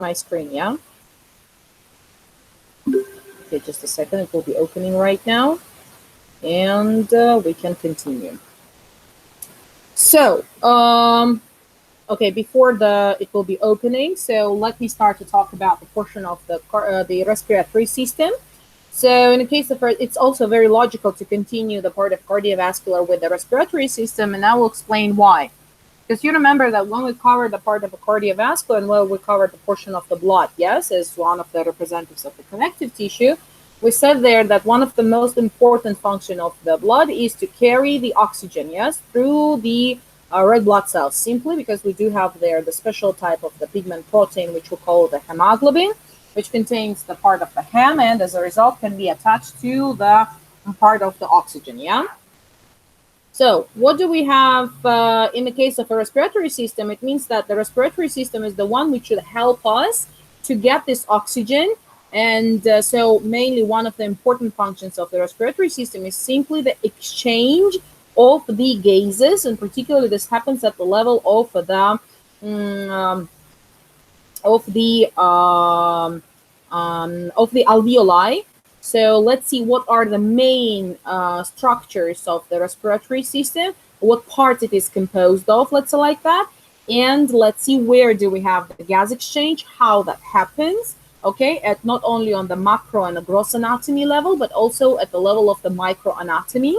my screen, yeah? Okay, just a second. It will be opening right now. And we can continue. So, okay, before it will be opening, so let me start to talk about the portion of the respiratory system. So in the case of it's also very logical to continue the part of cardiovascular with the respiratory system, and I will explain why. Because you remember that when we covered the part of the cardiovascular and when we covered the portion of the blood, yes, as one of the representatives of the connective tissue, we said there that one of the most important function of the blood is to carry the oxygen, yes, through the red blood cells, simply because we do have there the special type of the pigment protein, which we call the hemoglobin, which contains the part of the hem, and as a result can be attached to the part of the oxygen, yeah? So what do we have in the case of a respiratory system? It means that the respiratory system is the one which should help us to get this oxygen. And so mainly one of the important functions of the respiratory system is simply the exchange of the gases. And particularly this happens at the level of the of the um, of the alveoli. So let's see what are the main structures of the respiratory system, what part it is composed of, let's say like that. And let's see where do we have the gas exchange, how that happens, okay, at not only on the macro and the gross anatomy level, but also at the level of the microanatomy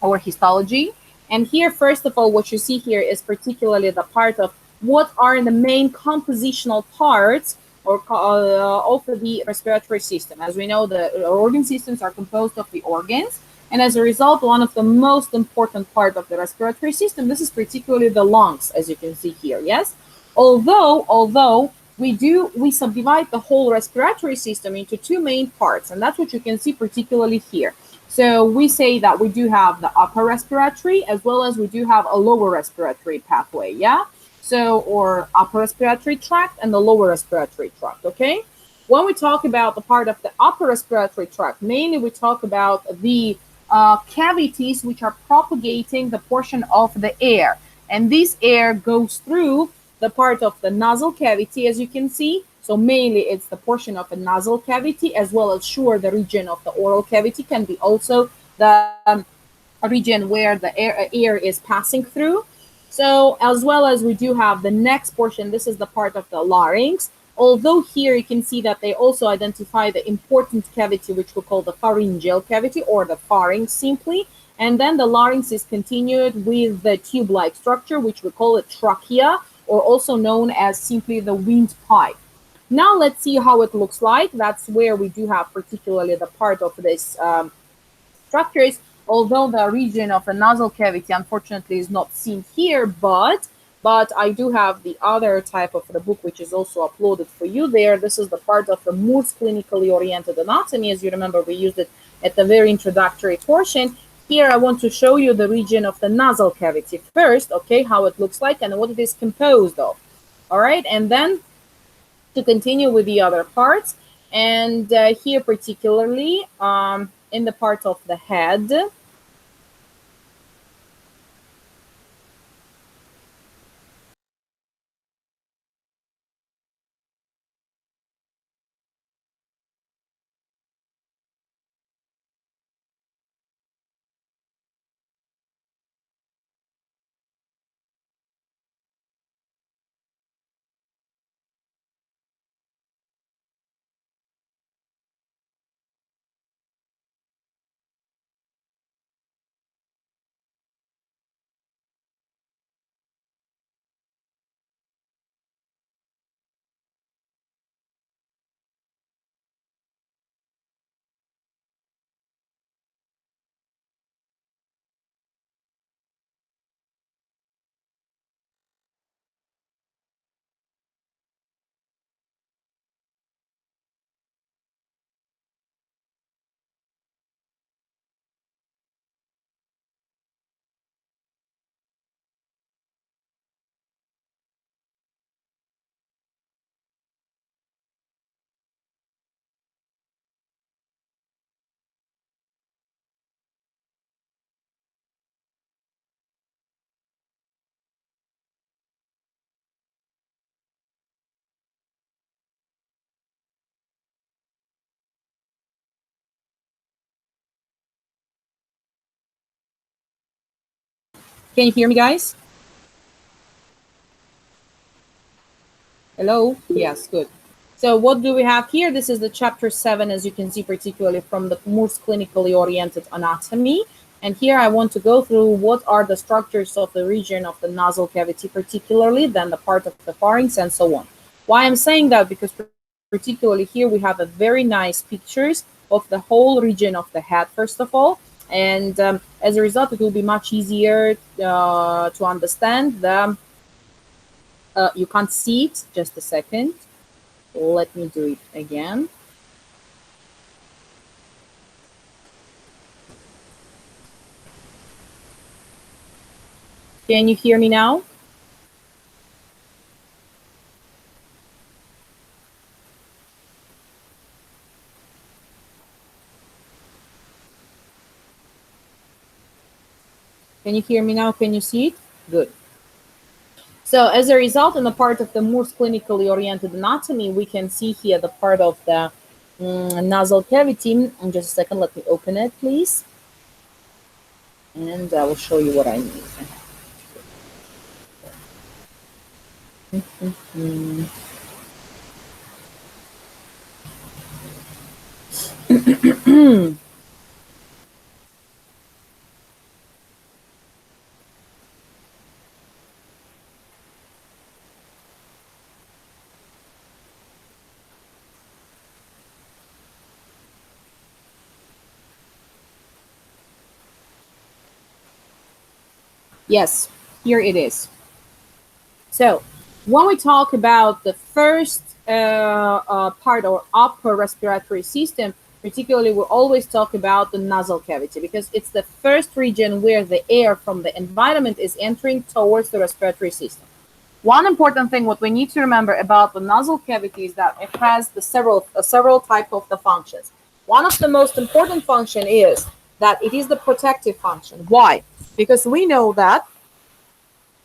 or histology. And here, first of all, what you see here is particularly the part of what are the main compositional parts or of the respiratory system. As we know, the organ systems are composed of the organs. And as a result, one of the most important part of the respiratory system, this is particularly the lungs, as you can see here, yes? Although we subdivide the whole respiratory system into two main parts, and that's what you can see particularly here. So we say that we do have the upper respiratory as well as we do have a lower respiratory pathway, yeah? So, or upper respiratory tract and the lower respiratory tract, okay? When we talk about the part of the upper respiratory tract, mainly we talk about the cavities which are propagating the portion of the air. And this air goes through the part of the nasal cavity, as you can see. So mainly it's the portion of the nasal cavity, as well as sure the region of the oral cavity can be also the region where the air is passing through. So as well as we do have the next portion, this is the part of the larynx. Although here you can see that they also identify the important cavity, which we call the pharyngeal cavity or the pharynx simply. And then the larynx is continued with the tube-like structure, which we call it trachea, or also known as simply the windpipe. Now let's see how it looks like. That's where we do have particularly the part of this structures, although the region of the nasal cavity unfortunately is not seen here, but I do have the other type of the book which is also uploaded for you there. This is the part of the most clinically oriented anatomy. As you remember, we used it at the very introductory portion. Here I want to show you the region of the nasal cavity first, okay, how it looks like and what it is composed of. All right, and then to continue with the other parts. And here particularly in the part of the head, Can you hear me, guys? Hello? Yes, good. So what do we have here? This is the chapter 7, as you can see, particularly from the most clinically oriented anatomy. And here I want to go through what are the structures of the region of the nasal cavity, particularly, then the part of the pharynx, and so on. Why I'm saying that? Because particularly here we have a very nice pictures of the whole region of the head, first of all. And as a result, it will be much easier to understand the you can't see it. Just a second. Let me do it again. Can you hear me now? Can you hear me now? Can you see it? Good. So as a result, in the part of the most clinically oriented anatomy, we can see here the part of the nasal cavity. In just a second, let me open it, please. And I will show you what I mean. Yes, here it is. So when we talk about the first part or upper respiratory system, particularly we always talk about the nasal cavity because it's the first region where the air from the environment is entering towards the respiratory system. One important thing what we need to remember about the nasal cavity is that it has the several type of the functions. One of the most important function is that it is the protective function. Why? Because we know that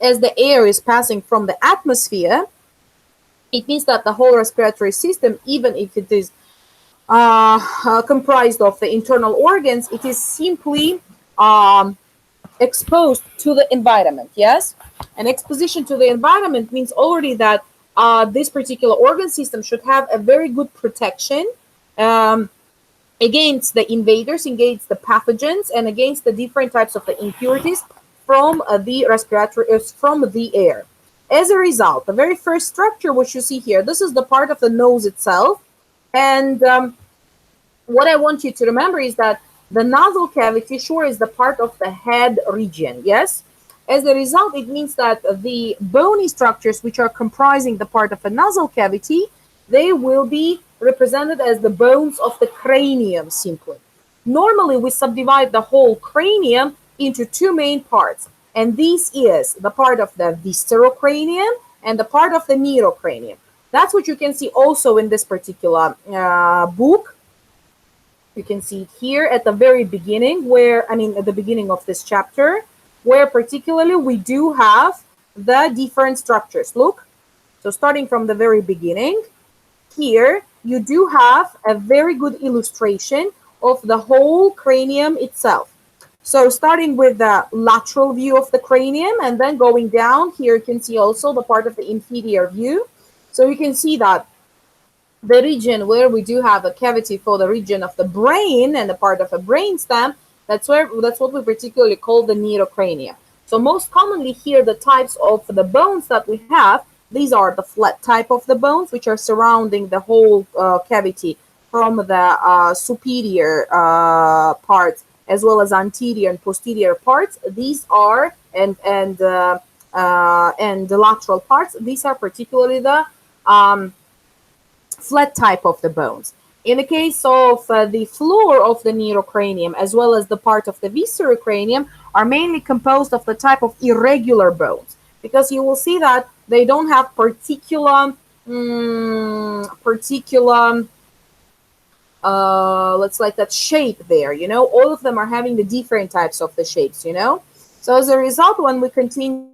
as the air is passing from the atmosphere, it means that the whole respiratory system, even if it is comprised of the internal organs, it is simply exposed to the environment. Yes, and exposition to the environment means already that this particular organ system should have a very good protection um, against the invaders, against the pathogens, and against the different types of the impurities from the respiratory, from the air. As a result, the very first structure which you see here, this is the part of the nose itself, and what I want you to remember is that the nasal cavity sure is the part of the head region, yes? As a result, it means that the bony structures which are comprising the part of the nasal cavity, they will be represented as the bones of the cranium simply. Normally, we subdivide the whole cranium into two main parts, and this is the part of the visceral cranium and the part of the neurocranium. That's what you can see also in this particular book. You can see it here at the very beginning, where, I mean, at the beginning of this chapter, where particularly we do have the different structures. Look, so starting from the very beginning, here you do have a very good illustration of the whole cranium itself. So starting with the lateral view of the cranium and then going down, here you can see also the part of the inferior view. So you can see that the region where we do have a cavity for the region of the brain and the part of a brain stem, that's what we particularly call the neurocranium. So most commonly here, the types of the bones that we have, these are the flat type of the bones which are surrounding the whole cavity from the superior parts as well as anterior and posterior parts. These are and the lateral parts. These are particularly the flat type of the bones. In the case of the floor of the neurocranium, as well as the part of the visceral cranium, are mainly composed of the type of irregular bones, because you will see that they don't have particular let's like that shape there. You know, all of them are having the different types of the shapes. You know, so as a result, when we continue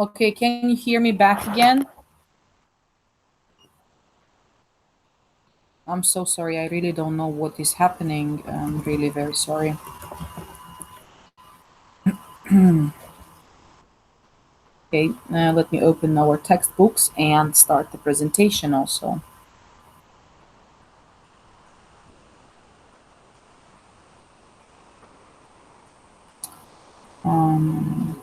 Okay, can you hear me back again? I'm so sorry. I really don't know what is happening. I'm really very sorry. Okay, let me open our textbooks and start the presentation also. Um,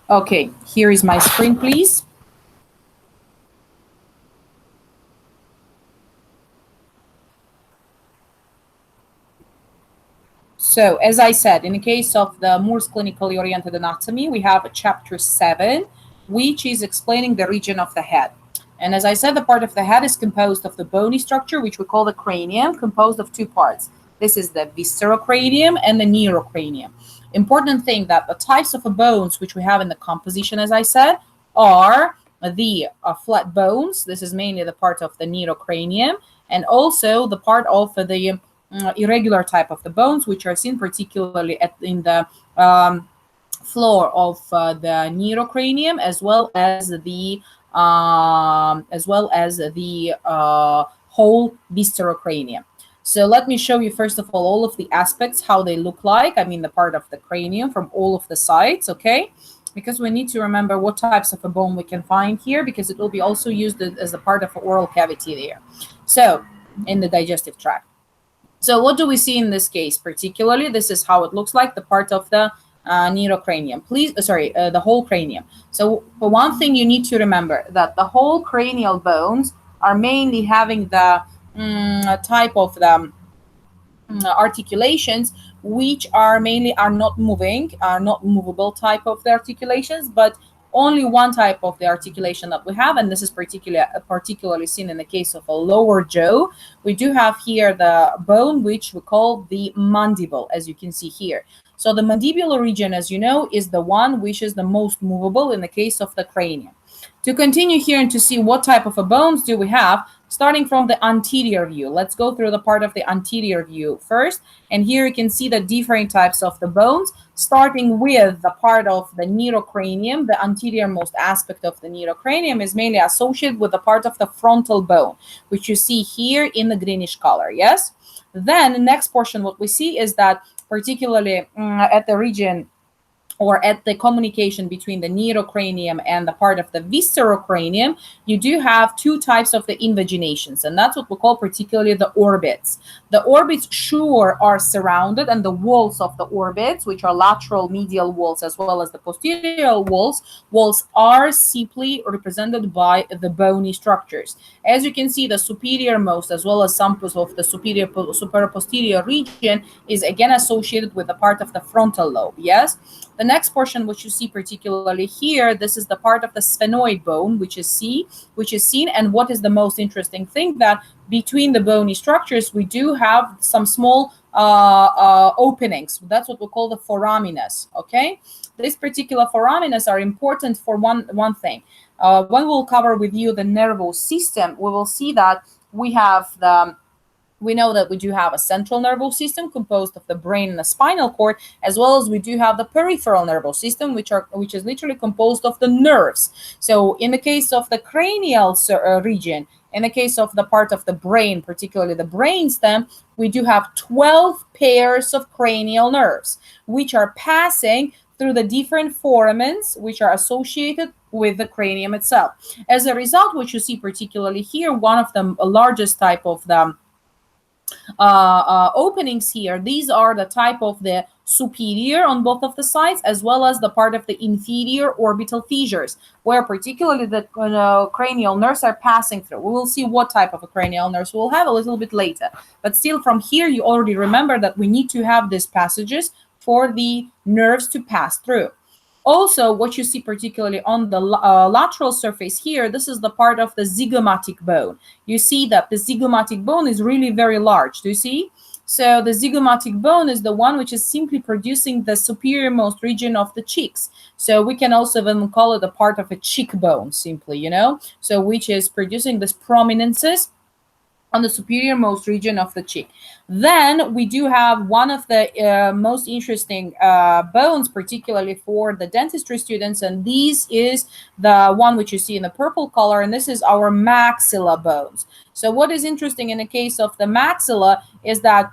okay, here is my screen, please. So, as I said, in the case of the Moore's clinically oriented anatomy, we have a chapter 7, which is explaining the region of the head. And as I said, the part of the head is composed of the bony structure, which we call the cranium, composed of two parts. This is the viscerocranium and the neurocranium. Important thing that the types of bones which we have in the composition, as I said, are the flat bones. This is mainly the part of the neurocranium, and also the part of the irregular type of the bones, which are seen particularly in the floor of the neurocranium, as well as the whole viscerocranium. So let me show you first of all of the aspects, how they look like. I mean, the part of the cranium from all of the sides, okay? Because we need to remember what types of a bone we can find here, because it will be also used as a part of an oral cavity there. So in the digestive tract. So what do we see in this case particularly? This is how it looks like, the part of the neurocranium. The whole cranium. So for one thing, you need to remember that the whole cranial bones are mainly having the type of the articulations, which are mainly are not moving, are not movable type of the articulations, but only one type of the articulation that we have, and this is particularly seen in the case of a lower jaw. We do have here the bone which we call the mandible, as you can see here. So the mandibular region, as you know, is the one which is the most movable in the case of the cranium. To continue here and to see what type of a bones do we have, starting from the anterior view. Let's go through the part of the anterior view first. And here you can see the different types of the bones, starting with the part of the neurocranium. The anterior most aspect of the neurocranium is mainly associated with the part of the frontal bone, which you see here in the greenish color, yes? Then the next portion, what we see is that particularly at the region or at the communication between the neurocranium and the part of the viscerocranium, you do have two types of the invaginations, and that's what we call particularly the orbits. The orbits sure are surrounded, and the walls of the orbits, which are lateral medial walls as well as the posterior walls are simply represented by the bony structures. As you can see, the superior most as well as some of the superior posterior region is again associated with the part of the frontal lobe, yes? The next portion, which you see particularly here, this is the part of the sphenoid bone, which is seen. And what is the most interesting thing, that between the bony structures, we do have some small openings. That's what we call the foraminas. Okay, these particular foraminas are important for one thing. When we'll cover with you the nervous system, we will see that we know that we do have a central nervous system composed of the brain and the spinal cord, as well as we do have the peripheral nervous system, which is literally composed of the nerves. So in the case of the cranial region, in the case of the part of the brain, particularly the brainstem, we do have 12 pairs of cranial nerves, which are passing through the different foramens which are associated with the cranium itself. As a result, what you see particularly here, one of the largest type of the openings here, these are the type of the superior on both of the sides, as well as the part of the inferior orbital fissures, where particularly the cranial nerves are passing through. We will see what type of a cranial nerves we'll have a little bit later, but still from here you already remember that we need to have these passages for the nerves to pass through. Also, what you see particularly on the lateral surface here, this is the part of the zygomatic bone. You see that the zygomatic bone is really very large. Do you see? So the zygomatic bone is the one which is simply producing the superiormost region of the cheeks. So we can also even call it a part of a cheekbone, simply, so which is producing these prominences on the superiormost region of the cheek. Then we do have one of the most interesting bones, particularly for the dentistry students, and this is the one which you see in the purple color, and this is our maxilla bones. So what is interesting in the case of the maxilla is that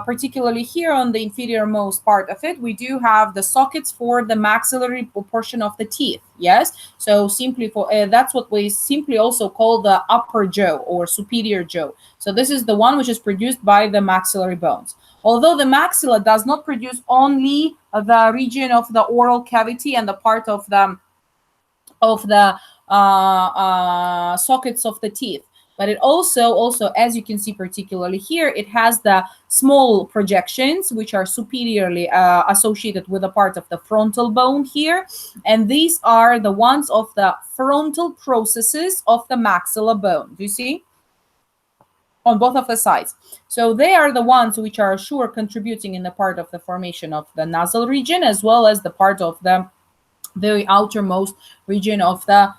particularly here on the inferiormost part of it, we do have the sockets for the maxillary portion of the teeth. Yes, so simply for that's what we simply also call the upper jaw or superior jaw. So this is the one which is produced by the maxillary bones. Although the maxilla does not produce only the region of the oral cavity and the part of the sockets of the teeth, but it also, as you can see particularly here, it has the small projections which are superiorly associated with a part of the frontal bone here, and these are the ones of the frontal processes of the maxilla bone. Do you see? On both of the sides. So they are the ones which are sure contributing in the part of the formation of the nasal region, as well as the part of the very outermost region of the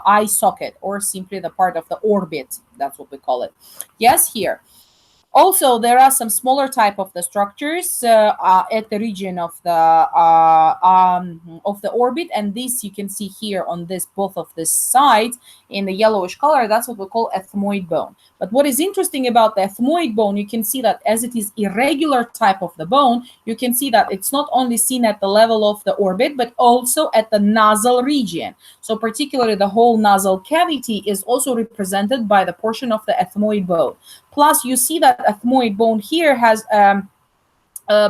eye socket, or simply the part of the orbit. That's what we call it. Yes, here. Also, there are some smaller type of the structures at the region of the orbit, and this you can see here on this both of the sides in the yellowish color. That's what we call ethmoid bone. But what is interesting about the ethmoid bone, you can see that as it is irregular type of the bone, you can see that it's not only seen at the level of the orbit, but also at the nasal region. So particularly the whole nasal cavity is also represented by the portion of the ethmoid bone. Plus, you see that ethmoid bone here has a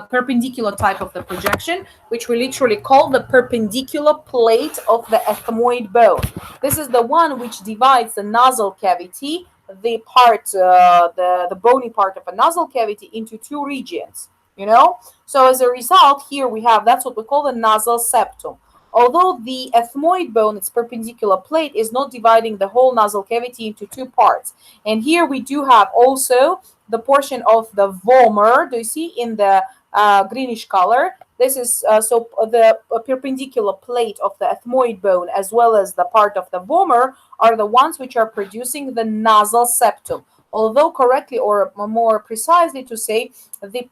perpendicular type of the projection, which we literally call the perpendicular plate of the ethmoid bone. This is the one which divides the nasal cavity, the bony part of a nasal cavity, into two regions. So as a result, here we have, that's what we call the nasal septum. Although the ethmoid bone, its perpendicular plate, is not dividing the whole nasal cavity into two parts. And here we do have also the portion of the vomer. Do you see in the greenish color? This is so the perpendicular plate of the ethmoid bone, as well as the part of the vomer, are the ones which are producing the nasal septum. Although correctly, or more precisely to say, the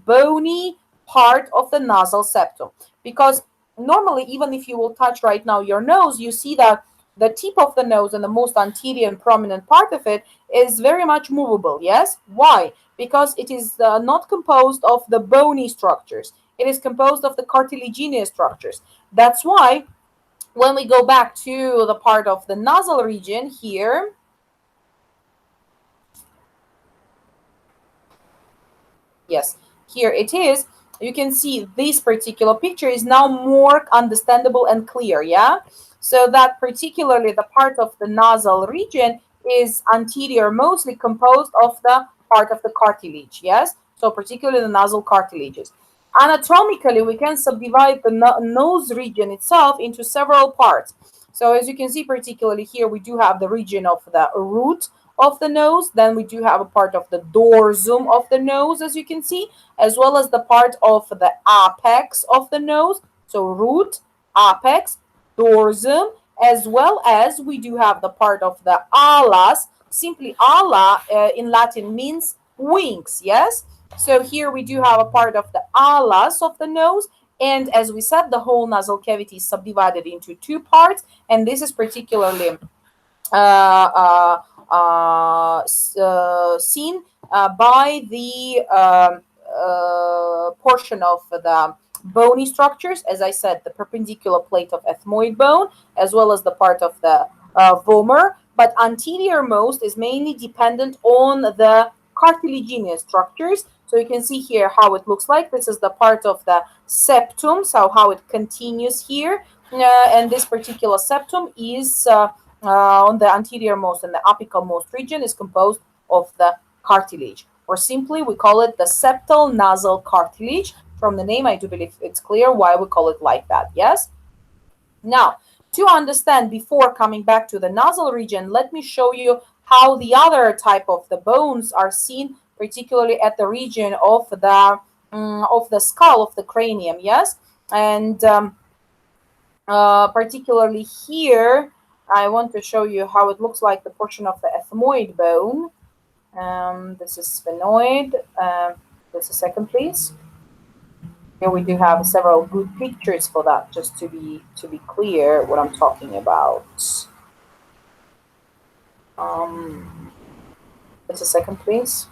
bony part of the nasal septum. Because normally, even if you will touch right now your nose, you see that the tip of the nose and the most anterior and prominent part of it is very much movable. Yes? Why? Because it is not composed of the bony structures. It is composed of the cartilaginous structures. That's why when we go back to the part of the nasal region here, yes, here it is. You can see this particular picture is now more understandable and clear, yeah? So that particularly the part of the nasal region is anterior, mostly composed of the part of the cartilage, yes? So particularly the nasal cartilages. Anatomically, we can subdivide the nose region itself into several parts. So as you can see, particularly here, we do have the region of the root of the nose. Then we do have a part of the dorsum of the nose, as you can see, as well as the part of the apex of the nose. So root, apex, dorsum, as well as we do have the part of the alas. Simply ala in Latin means wings, yes? So here we do have a part of the alas of the nose. And as we said, the whole nasal cavity is subdivided into two parts. And this is particularly seen by the portion of the bony structures, as I said, the perpendicular plate of ethmoid bone, as well as the part of the vomer. But anteriormost is mainly dependent on the cartilaginous structures. So you can see here how it looks like. This is the part of the septum, so how it continues here. And this particular septum is on the anteriormost and the apicalmost region is composed of the cartilage. or simply we call it the septal nasal cartilage. From the name, I do believe it's clear why we call it like that. Yes. Now, to understand, before coming back to the nasal region, let me show you how the other type of the bones are seen, particularly at the region of the skull, of the cranium. Yes. And particularly here, I want to show you how it looks like the portion of the ethmoid bone. This is sphenoid. Just a second, please. Here we do have several good pictures for that, just to be clear what I'm talking about. Just a second, please.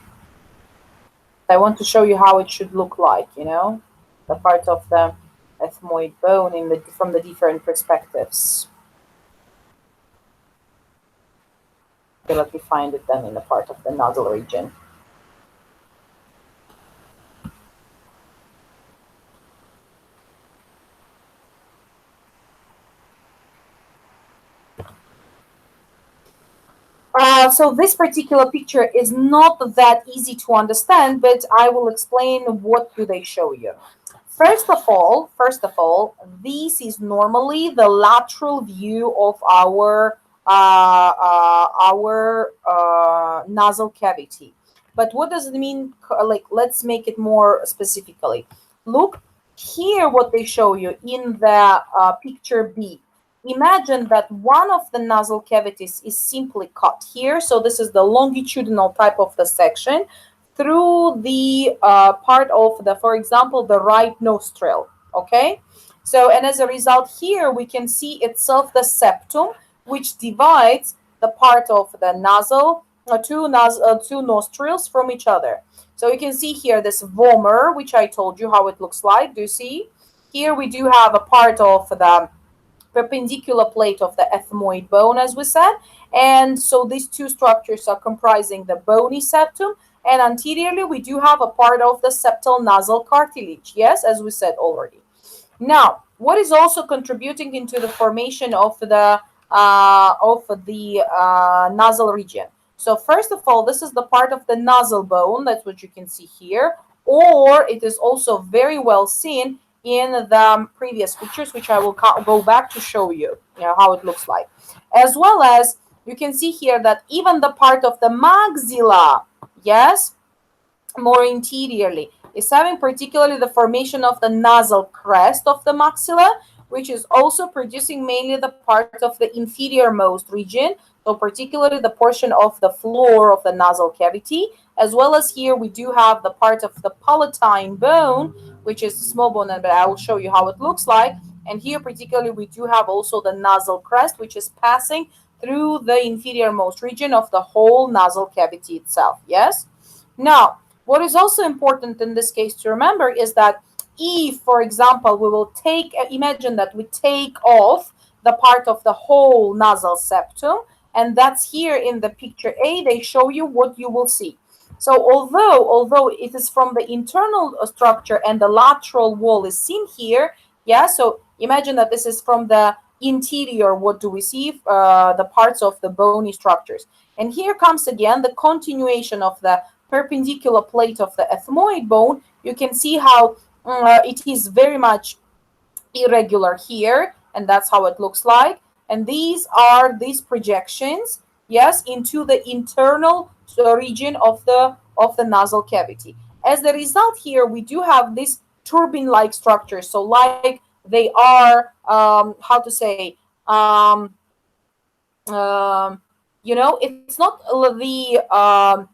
I want to show you how it should look like, the part of the ethmoid bone from the different perspectives. Okay, let me find it then in the part of the nasal region. So this particular picture is not that easy to understand, but I will explain what do they show you. First of all, this is normally the lateral view of our nasal cavity. But what does it mean? Like, let's make it more specifically. Look here, what they show you in the picture B. Imagine that one of the nasal cavities is simply cut here. So this is the longitudinal type of the section through the part of the, for example, the right nostril. Okay. So, and as a result here, we can see itself the septum, which divides the part of the two nostrils from each other. So you can see here this vomer, which I told you how it looks like. Do you see? Here we do have a part of the perpendicular plate of the ethmoid bone, as we said. And so these two structures are comprising the bony septum. And anteriorly, we do have a part of the septal nasal cartilage. Yes, as we said already. Now, what is also contributing into the formation of the nasal region? So first of all, this is the part of the nasal bone. That's what you can see here. Or it is also very well seen in the previous pictures, which I will go back to show you, how it looks like. As well as you can see here that even the part of the maxilla, yes, more interiorly, is having particularly the formation of the nasal crest of the maxilla, which is also producing mainly the part of the inferior-most region, so particularly the portion of the floor of the nasal cavity, as well as here we do have the part of the palatine bone, which is the small bone, but I will show you how it looks like. And here particularly we do have also the nasal crest, which is passing through the inferior-most region of the whole nasal cavity itself. Yes? Now, what is also important in this case to remember is that if, for example, we will imagine that we take off the part of the whole nasal septum, and that's here in the picture A, they show you what you will see. So although it is from the internal structure and the lateral wall is seen here, yeah, so imagine that this is from the interior, what do we see? The parts of the bony structures. And here comes again the continuation of the perpendicular plate of the ethmoid bone. You can see how it is very much irregular here, and that's how it looks like. And these are these projections, yes, into the internal region of the nasal cavity. As the result here, we do have this turbine-like structure. So like they are, how to say, it's not the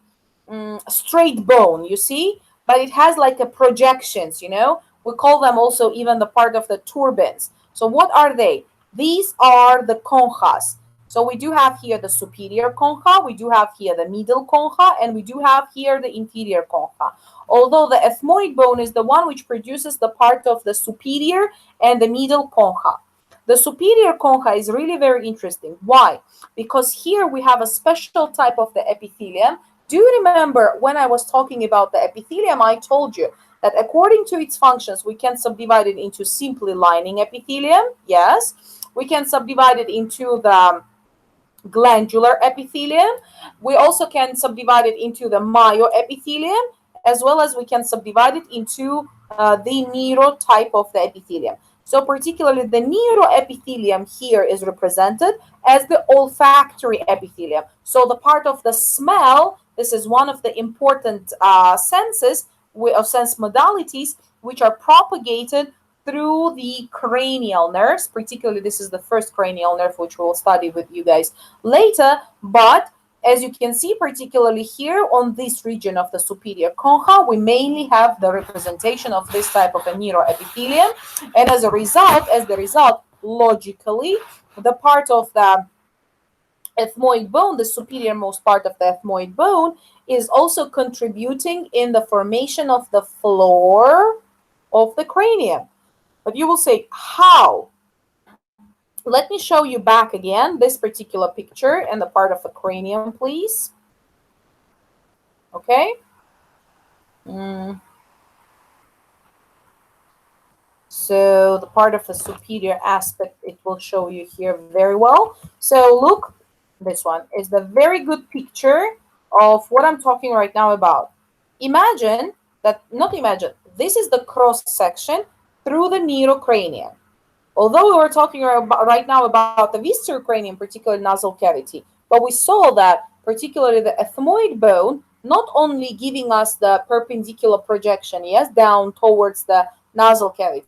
straight bone, you see, but it has like a projections, we call them also even the part of the turbines. So what are they? These are the conchas. So we do have here the superior concha, we do have here the middle concha, and we do have here the inferior concha. Although the ethmoid bone is the one which produces the part of the superior and the middle concha. The superior concha is really very interesting. Why? Because here we have a special type of the epithelium. Do you remember when I was talking about the epithelium, I told you that according to its functions, we can subdivide it into simply lining epithelium. Yes. We can subdivide it into the glandular epithelium. We also can subdivide it into the myoepithelium, as well as we can subdivide it into the neurotype of the epithelium. So particularly the neuroepithelium here is represented as the olfactory epithelium. So the part of the smell, this is one of the important senses of sense modalities which are propagated through the cranial nerves. Particularly, this is the first cranial nerve which we'll study with you guys later. But as you can see, particularly here on this region of the superior concha, we mainly have the representation of this type of a neuroepithelium. And as the result, logically, the part of the ethmoid bone, the superior most part of the ethmoid bone, is also contributing in the formation of the floor of the cranium. But you will say, how? Let me show you back again this particular picture and the part of the cranium, please. Okay. Mm. So the part of the superior aspect, it will show you here very well. So look, this one is the very good picture of what I'm talking right now about. Imagine that, not imagine, this is the cross section through the neurocranium. Although we were talking right now about the visceral cranium, particularly nasal cavity, but we saw that particularly the ethmoid bone not only giving us the perpendicular projection, yes, down towards the nasal cavity,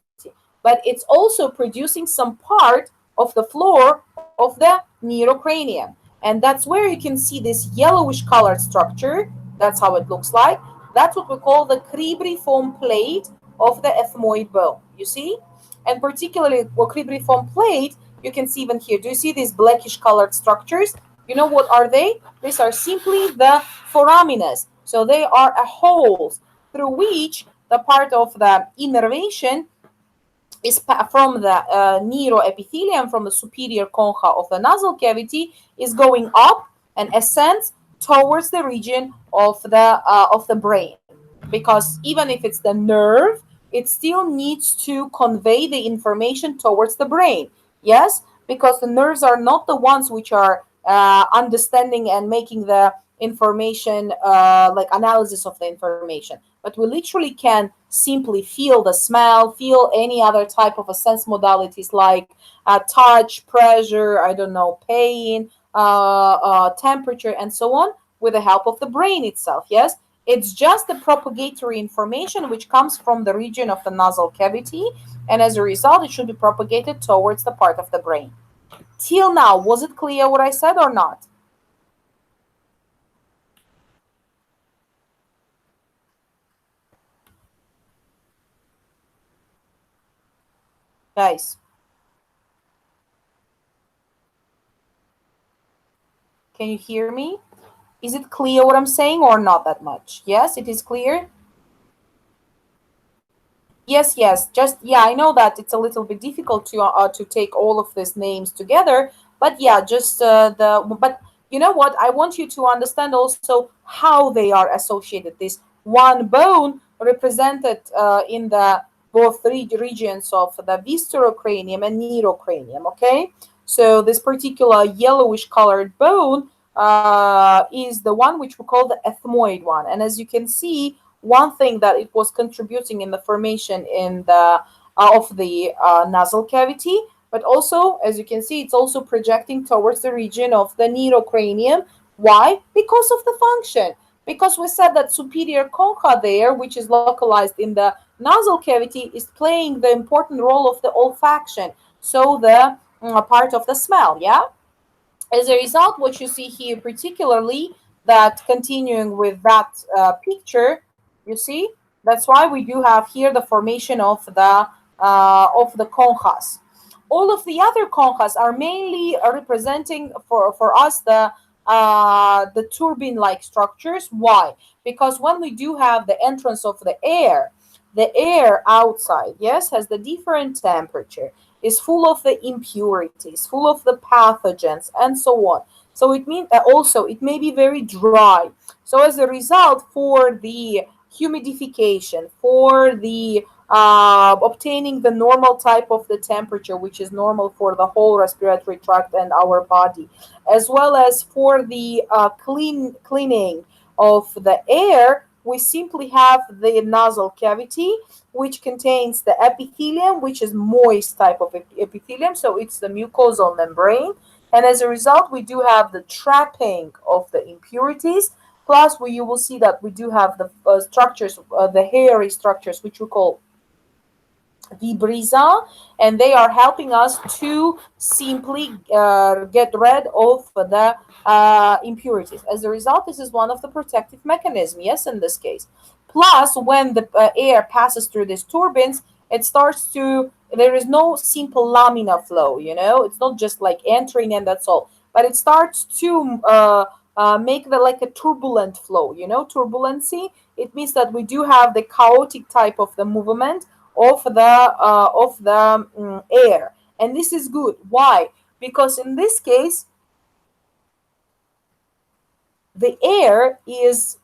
but it's also producing some part of the floor of the neurocranium. And that's where you can see this yellowish colored structure. That's how it looks like. That's what we call the cribriform plate of the ethmoid bone. You see? And particularly for cribriform plate, you can see even here. Do you see these blackish colored structures? You know what are they? These are simply the foraminas. So they are a holes through which the part of the innervation is from the neuroepithelium, from the superior concha of the nasal cavity, is going up and ascends towards the region of the brain. Because even if it's the nerve, it still needs to convey the information towards the brain. Yes, because the nerves are not the ones which are understanding and making the information like analysis of the information, but we literally can simply feel the smell, feel any other type of a sense modalities like touch, pressure, I don't know, pain, temperature, and so on, with the help of the brain itself. Yes, it's just the propagatory information which comes from the region of the nasal cavity, and as a result, it should be propagated towards the part of the brain. Till now, was it clear what I said or not? Guys, can you hear me? Is it clear what I'm saying or not that much? Yes, it is clear. Yes, yes. Just yeah, I know that it's a little bit difficult to take all of these names together, but yeah, just the but you know what? I want you to understand also how they are associated. This one bone represented in the both three regions of the viscerocranium and neurocranium. Okay, so this particular yellowish colored bone is the one which we call the ethmoid one, and as you can see, one thing that it was contributing in the formation in the of the nasal cavity, but also as you can see, it's also projecting towards the region of the neurocranium. Why? Because of the function. Because we said that superior concha there, which is localized in the nasal cavity, is playing the important role of the olfaction, so the part of the smell. Yeah. As a result, what you see here, particularly that continuing with that picture, you see, that's why we do have here the formation of the conchas. All of the other conchas are mainly representing for us the turbine-like structures. Why? Because when we do have the entrance of the air outside, yes, has the different temperature, is full of the impurities, full of the pathogens, and so on. So it means also it may be very dry. So as a result, for the humidification, for the obtaining the normal type of the temperature, which is normal for the whole respiratory tract and our body, as well as for the cleaning of the air. We simply have the nasal cavity, which contains the epithelium, which is moist type of epithelium, so it's the mucosal membrane. And as a result, we do have the trapping of the impurities. Plus, you will see that we do have the structures, the hairy structures, which we call vibrissae, and they are helping us to simply get rid of the impurities. As a result, this is one of the protective mechanisms, yes, in this case. Plus, when the air passes through these turbines, it starts to, there is no simple lamina flow, it's not just like entering and that's all, but it starts to make the like a turbulent flow, turbulency. It means that we do have the chaotic type of the movement of the air, and this is good. Why? Because in this case, the air is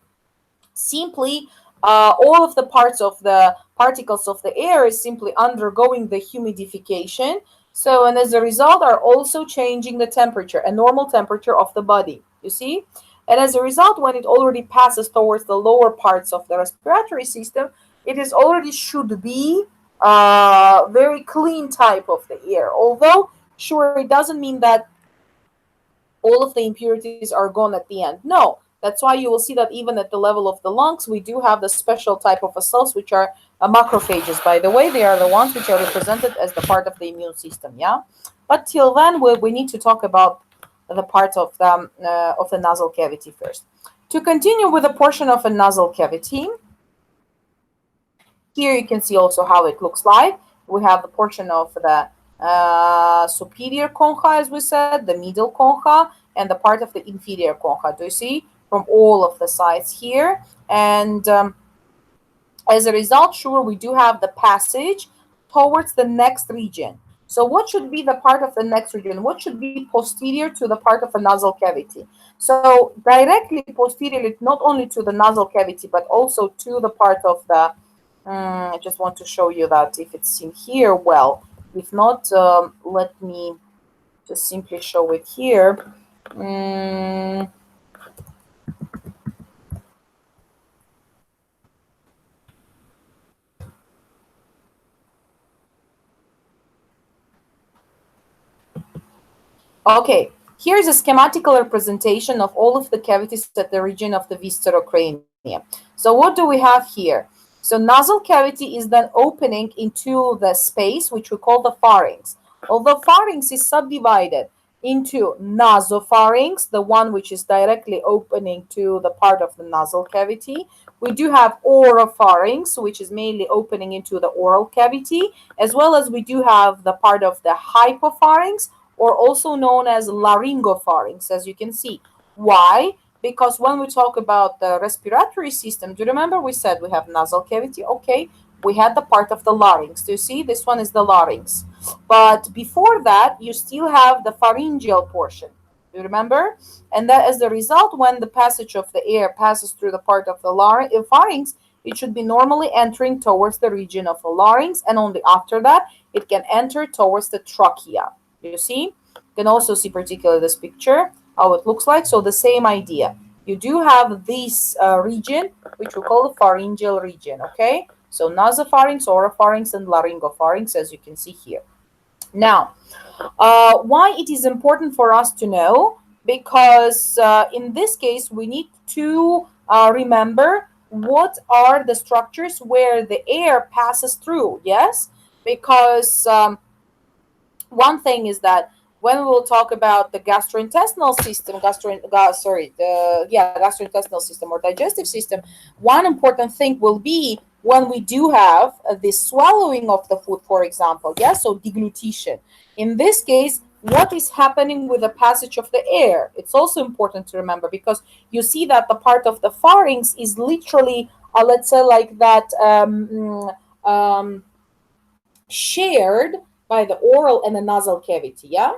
simply all of the parts of the particles of the air is simply undergoing the humidification. So, and as a result, are also changing the temperature, a normal temperature of the body. You see? And as a result, when it already passes towards the lower parts of the respiratory system, it is already should be very clean type of the air. Although, sure, it doesn't mean that all of the impurities are gone at the end. No, that's why you will see that even at the level of the lungs, we do have the special type of cells, which are macrophages. By the way, they are the ones which are represented as the part of the immune system. Yeah, but till then, we need to talk about the part of the nasal cavity first. To continue with a portion of a nasal cavity, here you can see also how it looks like. We have the portion of the superior concha, as we said, the middle concha, and the part of the inferior concha. Do you see? From all of the sides here. And as a result, sure, we do have the passage towards the next region. So what should be the part of the next region? What should be posterior to the part of the nasal cavity? So directly posterior, not only to the nasal cavity, but also to the part of the, I just want to show you that if it's in here, well, if not, let me just simply show it here. Okay, here's a schematical representation of all of the cavities at the region of the viscerocranium. So what do we have here? So nasal cavity is then opening into the space which we call the pharynx. Although pharynx is subdivided into nasopharynx, the one which is directly opening to the part of the nasal cavity. We do have oropharynx, which is mainly opening into the oral cavity, as well as we do have the part of the hypopharynx, or also known as laryngopharynx, as you can see. Why? Because when we talk about the respiratory system, do you remember we said we have nasal cavity? Okay, we had the part of the larynx. Do you see? This one is the larynx. But before that, you still have the pharyngeal portion. Do you remember? And that as a result, when the passage of the air passes through the part of the pharynx, it should be normally entering towards the region of the larynx, and only after that, it can enter towards the trachea. You see? You can also see particularly this picture, how it looks like. So the same idea. You do have this region, which we call the pharyngeal region, okay? So nasopharynx, oropharynx, and laryngopharynx, as you can see here. Now, why it is important for us to know? Because in this case, we need to remember what are the structures where the air passes through, yes? Because one thing is that when we will talk about the gastrointestinal system, gastrointestinal system or digestive system, one important thing will be when we do have the swallowing of the food, for example, yes, so deglutition. In this case, what is happening with the passage of the air? It's also important to remember, because you see that the part of the pharynx is literally, let's say, like that. Shared by the oral and the nasal cavity, yeah?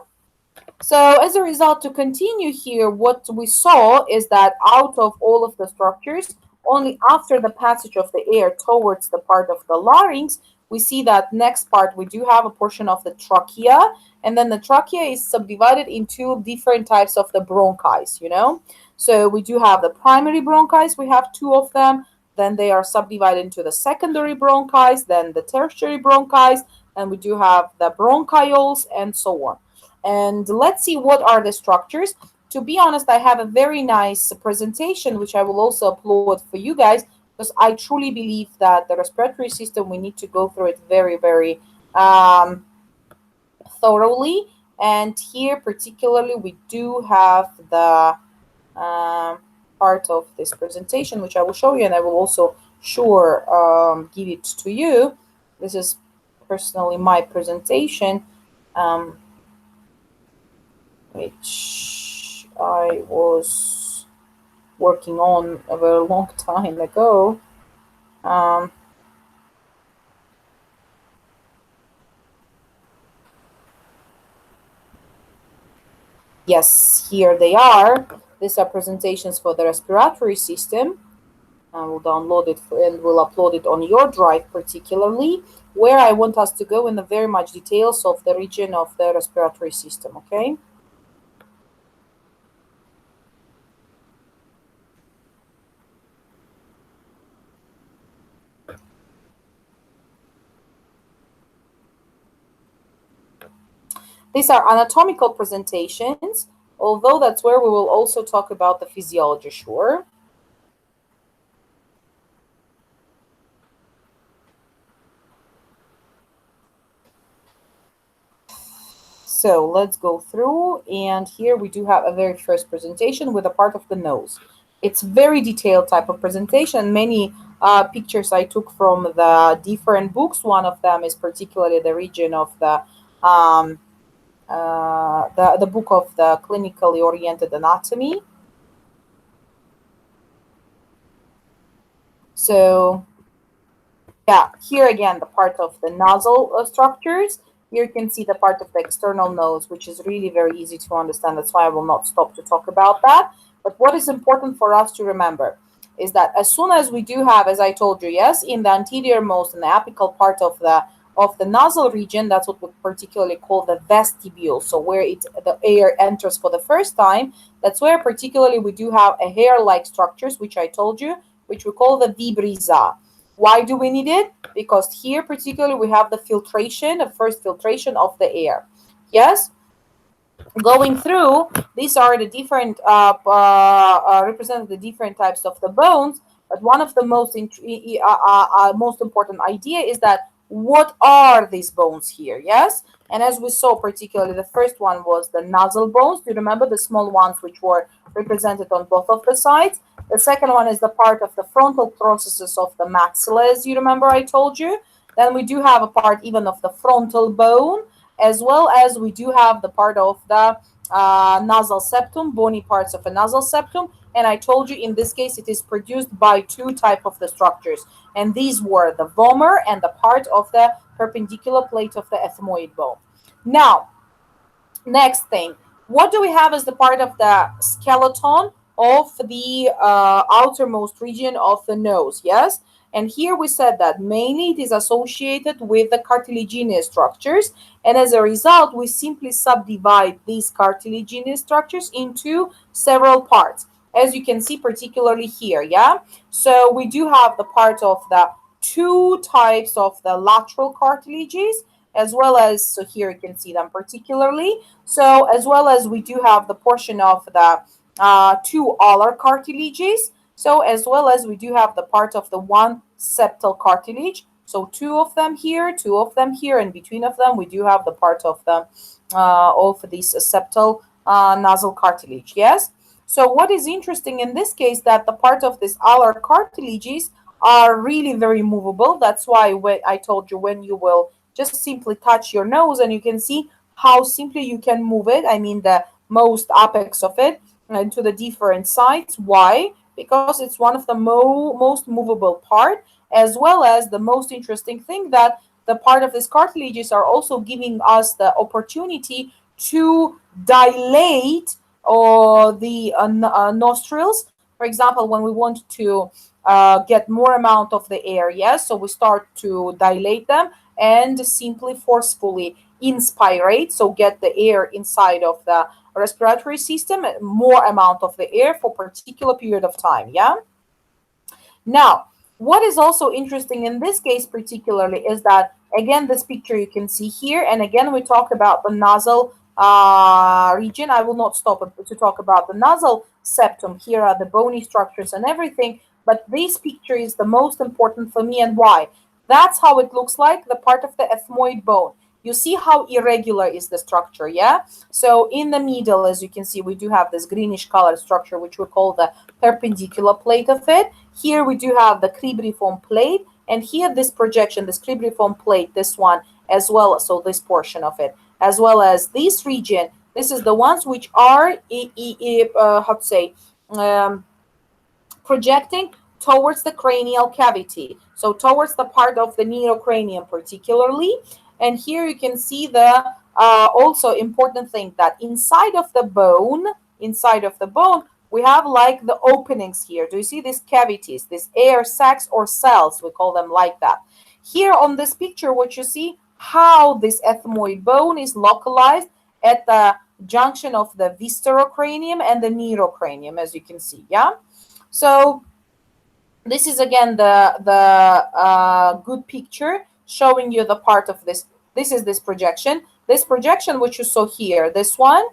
So as a result, to continue here, what we saw is that out of all of the structures, only after the passage of the air towards the part of the larynx, we see that next part we do have a portion of the trachea, and then the trachea is subdivided into different types of the bronchi, you know. So we do have the primary bronchi, we have two of them, then they are subdivided into the secondary bronchi, then the tertiary bronchi, and we do have the bronchioles and so on. And let's see what are the structures. To be honest, I have a very nice presentation which I will also upload for you guys, because I truly believe that the respiratory system, we need to go through it very, very thoroughly. And here particularly we do have the part of this presentation which I will show you, and I will also sure give it to you. This is personally my presentation, which I was working on a very long time ago. Um, yes, here they are. These are presentations for the respiratory system. I will download it and will upload it on your drive particularly, where I want us to go in the very much details of the region of the respiratory system, okay? These are anatomical presentations, although that's where we will also talk about the physiology, sure. So let's go through, and here we do have a very first presentation with a part of the nose. It's very detailed type of presentation. Many pictures I took from the different books. One of them is particularly the region of um, the book of the clinically oriented anatomy. So yeah, here again, the part of the nozzle structures. Here you can see the part of the external nose, which is really very easy to understand. That's why I will not stop to talk about that. But what is important for us to remember is that as soon as we do have, as I told you, yes, in the anterior most and the apical part of the nozzle region, that's what we particularly call the vestibule. So where the air enters for the first time, that's where particularly we do have a hair-like structures, which I told you, which we call the vibrissae. Why do we need it? Because here particularly we have the filtration, the first filtration of the air. Yes, going through, these are the different represent the different types of the bones. But one of the most important idea is that what are these bones here? Yes, and as we saw, particularly the first one was the nasal bones. Do you remember the small ones which were represented on both of the sides? The second one is the part of the frontal processes of the maxilla, as you remember I told you. Then we do have a part even of the frontal bone, as well as we do have the part of the nasal septum, bony parts of a nasal septum. And I told you in this case it is produced by two type of the structures, and these were the vomer and the part of the perpendicular plate of the ethmoid bone. Now, next thing, what do we have as the part of the skeleton of the outermost region of the nose? Yes, and here we said that mainly it is associated with the cartilaginous structures, and as a result we simply subdivide these cartilaginous structures into several parts, as you can see particularly here. Yeah, so we do have the part of the two types of the lateral cartilages, as well as, so here you can see them particularly. So as well as we do have the portion of the two alar cartilages. So as well as we do have the part of the one septal cartilage. So two of them here, two of them here, and between of them we do have the part of the of this septal nasal cartilage. Yes. So what is interesting in this case, that the part of this alar cartilages are really very movable. That's why when I told you, when you will just simply touch your nose and you can see how simply you can move it. I mean, the most apex of it into the different sides. Why? Because it's one of the most movable part, as well as the most interesting thing, that the part of these cartilages are also giving us the opportunity to dilate the nostrils. For example, when we want to get more amount of the air. Yes, so we start to dilate them and simply forcefully inspirate, so get the air inside of the respiratory system, more amount of the air for particular period of time. Yeah. Now, what is also interesting in this case particularly is that, again, this picture you can see here, and again, we talk about the nasal region. I will not stop to talk about the nasal septum. Here are the bony structures and everything, but this picture is the most important for me. And why? That's how it looks like, the part of the ethmoid bone. You see how irregular is the structure, yeah? So in the middle, as you can see, we do have this greenish color structure, which we call the perpendicular plate of it. Here we do have the cribriform plate, and here this projection, this cribriform plate, this one as well, so this portion of it, as well as this region. This is the ones which are, how to say, projecting towards the cranial cavity, so towards the part of the neurocranium particularly. And here you can see the also important thing, that inside of the bone, we have like the openings here. Do you see these cavities, these air sacs or cells, we call them like that. Here on this picture, what you see, how this ethmoid bone is localized at the junction of the viscerocranium and the neurocranium, as you can see. Yeah. So this is again the good picture showing you the part of this. This is this projection. This projection which you saw here, this one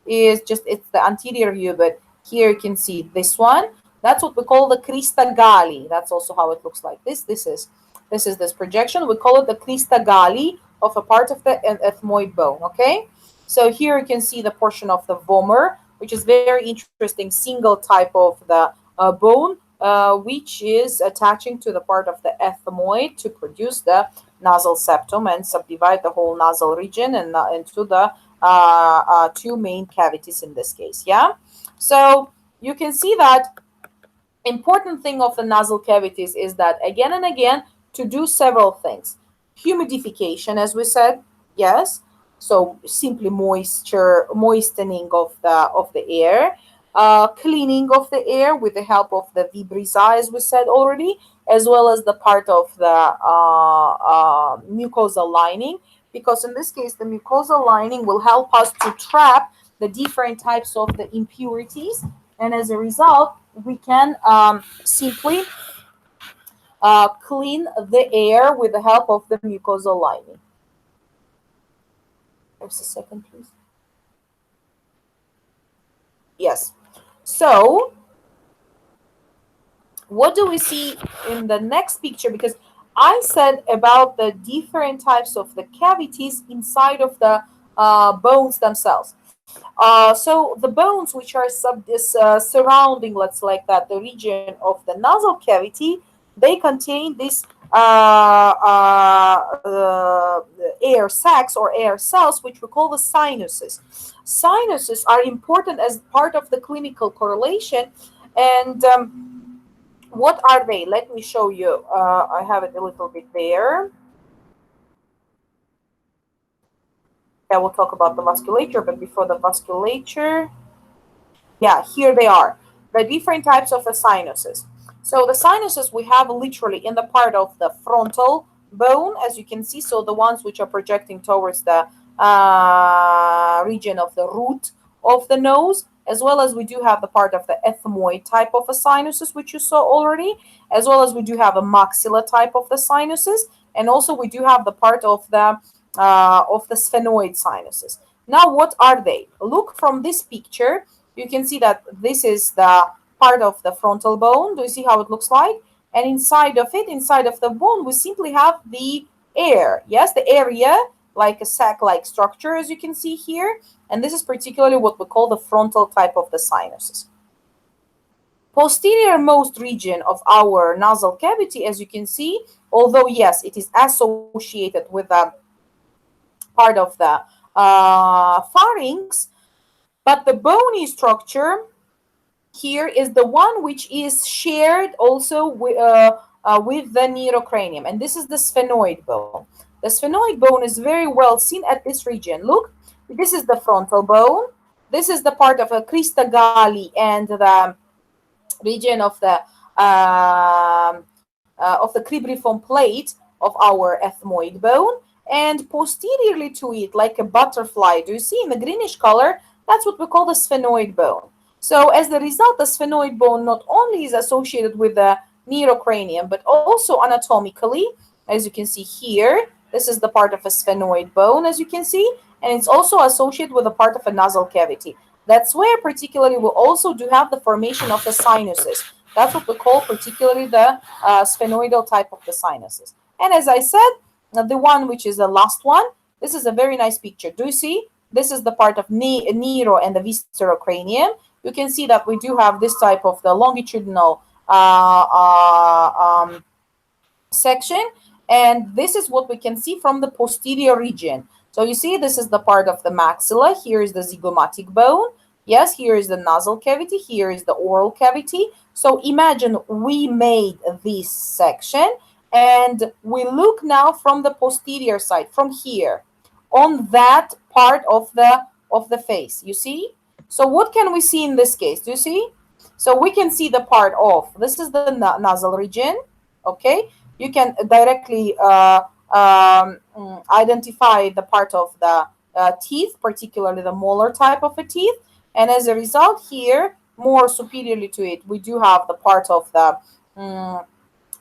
is just, it's the anterior view, but here you can see this one. That's what we call the crista galli. That's also how it looks like. This is this projection. We call it the crista galli of a part of the ethmoid bone. Okay. So here you can see the portion of the vomer, which is very interesting, single type of the bone, which is attaching to the part of the ethmoid to produce the nasal septum and subdivide the whole nasal region and into the two main cavities in this case. Yeah. So you can see that important thing of the nasal cavities is that again and again to do several things. Humidification, as we said, yes. So simply moistening of the air, cleaning of the air with the help of the vibrissae, as we said already, as well as the part of the mucosal lining, because in this case the mucosal lining will help us to trap the different types of the impurities, and as a result we can simply clean the air with the help of the mucosal lining. Just a second, please. Yes. So what do we see in the next picture? Because I said about the different types of the cavities inside of the bones themselves. So the bones which are surrounding, let's like that, the region of the nasal cavity, they contain this air sacs or air cells, which we call the sinuses. Sinuses are important as part of the clinical correlation. And what are they? Let me show you. I have it a little bit there. I will talk about the vasculature, but before the vasculature, yeah, here they are, the different types of the sinuses. So the sinuses we have literally in the part of the frontal bone, as you can see, so the ones which are projecting towards the region of the root of the nose, as well as we do have the part of the ethmoid type of a sinuses, which you saw already, as well as we do have a maxilla type of the sinuses, and also we do have the part of the sphenoid sinuses. Now, what are they? Look from this picture. You can see that this is the part of the frontal bone. Do you see how it looks like? And inside of it, inside of the bone, we simply have the air. Yes, the area, like a sac-like structure, as you can see here. And this is particularly what we call the frontal type of the sinuses. Posterior most region of our nasal cavity, as you can see, although yes, it is associated with a part of the pharynx, but the bony structure here is the one which is shared also with the neurocranium, and this is the sphenoid bone. The sphenoid bone is very well seen at this region. Look, this is the frontal bone. This is the part of a crista galli and the region of the of the cribriform plate of our ethmoid bone, and posteriorly to it, like a butterfly, do you see in the greenish color? That's what we call the sphenoid bone. So as the result, the sphenoid bone not only is associated with the neurocranium, but also anatomically, as you can see here, this is the part of a sphenoid bone, as you can see, and it's also associated with a part of a nasal cavity. That's where particularly we also do have the formation of the sinuses. That's what we call particularly the sphenoidal type of the sinuses. And as I said, the one which is the last one, this is a very nice picture. Do you see? This is the part of neuro and the viscerocranium. You can see that we do have this type of the longitudinal section, and this is what we can see from the posterior region. So you see, this is the part of the maxilla. Here is the zygomatic bone. Yes, here is the nasal cavity. Here is the oral cavity. So imagine we made this section, and we look now from the posterior side, from here, on that part of the face. You see? So what can we see in this case? Do you see? So we can see the part of, this is the nasal region. Okay, you can directly identify the part of the teeth, particularly the molar type of a teeth. And as a result, here, more superiorly to it, we do have the part of the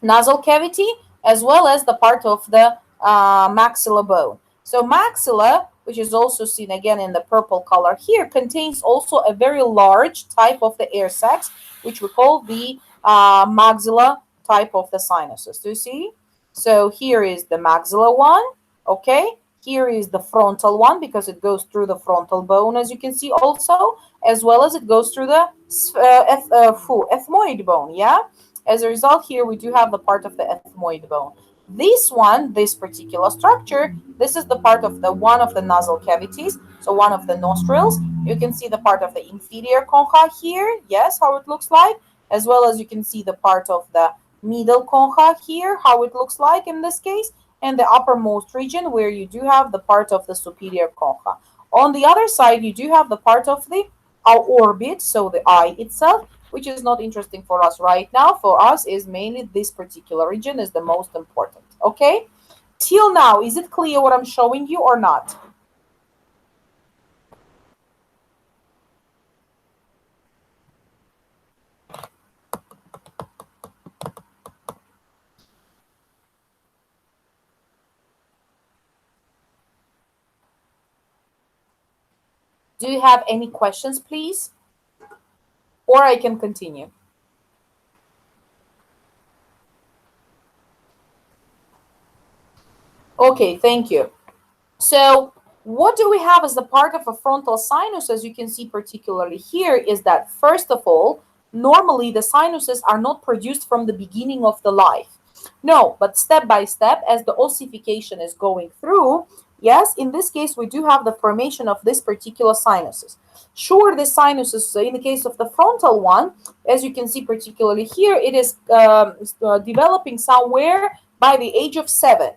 nasal cavity, as well as the part of the maxilla bone. So maxilla, which is also seen again in the purple color here, contains also a very large type of the air sacs, which we call the maxilla type of the sinuses. Do you see? So here is the maxilla one. Okay, here is the frontal one, because it goes through the frontal bone, as you can see also, as well as it goes through the ethmoid bone. Yeah, as a result, here we do have the part of the ethmoid bone. This one, this particular structure, this is the part of the one of the nasal cavities, so one of the nostrils. You can see the part of the inferior concha here, yes, how it looks like, as well as you can see the part of the middle concha here, how it looks like in this case, and the uppermost region where you do have the part of the superior concha. On the other side, you do have the part of the orbit, so the eye itself, which is not interesting for us right now. For us is mainly this particular region is the most important. Okay, till now, is it clear what I'm showing you or not? Do you have any questions, please? Or I can continue. Okay, thank you. So what do we have as the part of a frontal sinus, as you can see particularly here, is that first of all, normally the sinuses are not produced from the beginning of the life. No, but step by step, as the ossification is going through, yes, in this case, we do have the formation of this particular sinuses. Sure, the sinuses, in the case of the frontal one, as you can see particularly here, it is developing somewhere by the age of 7,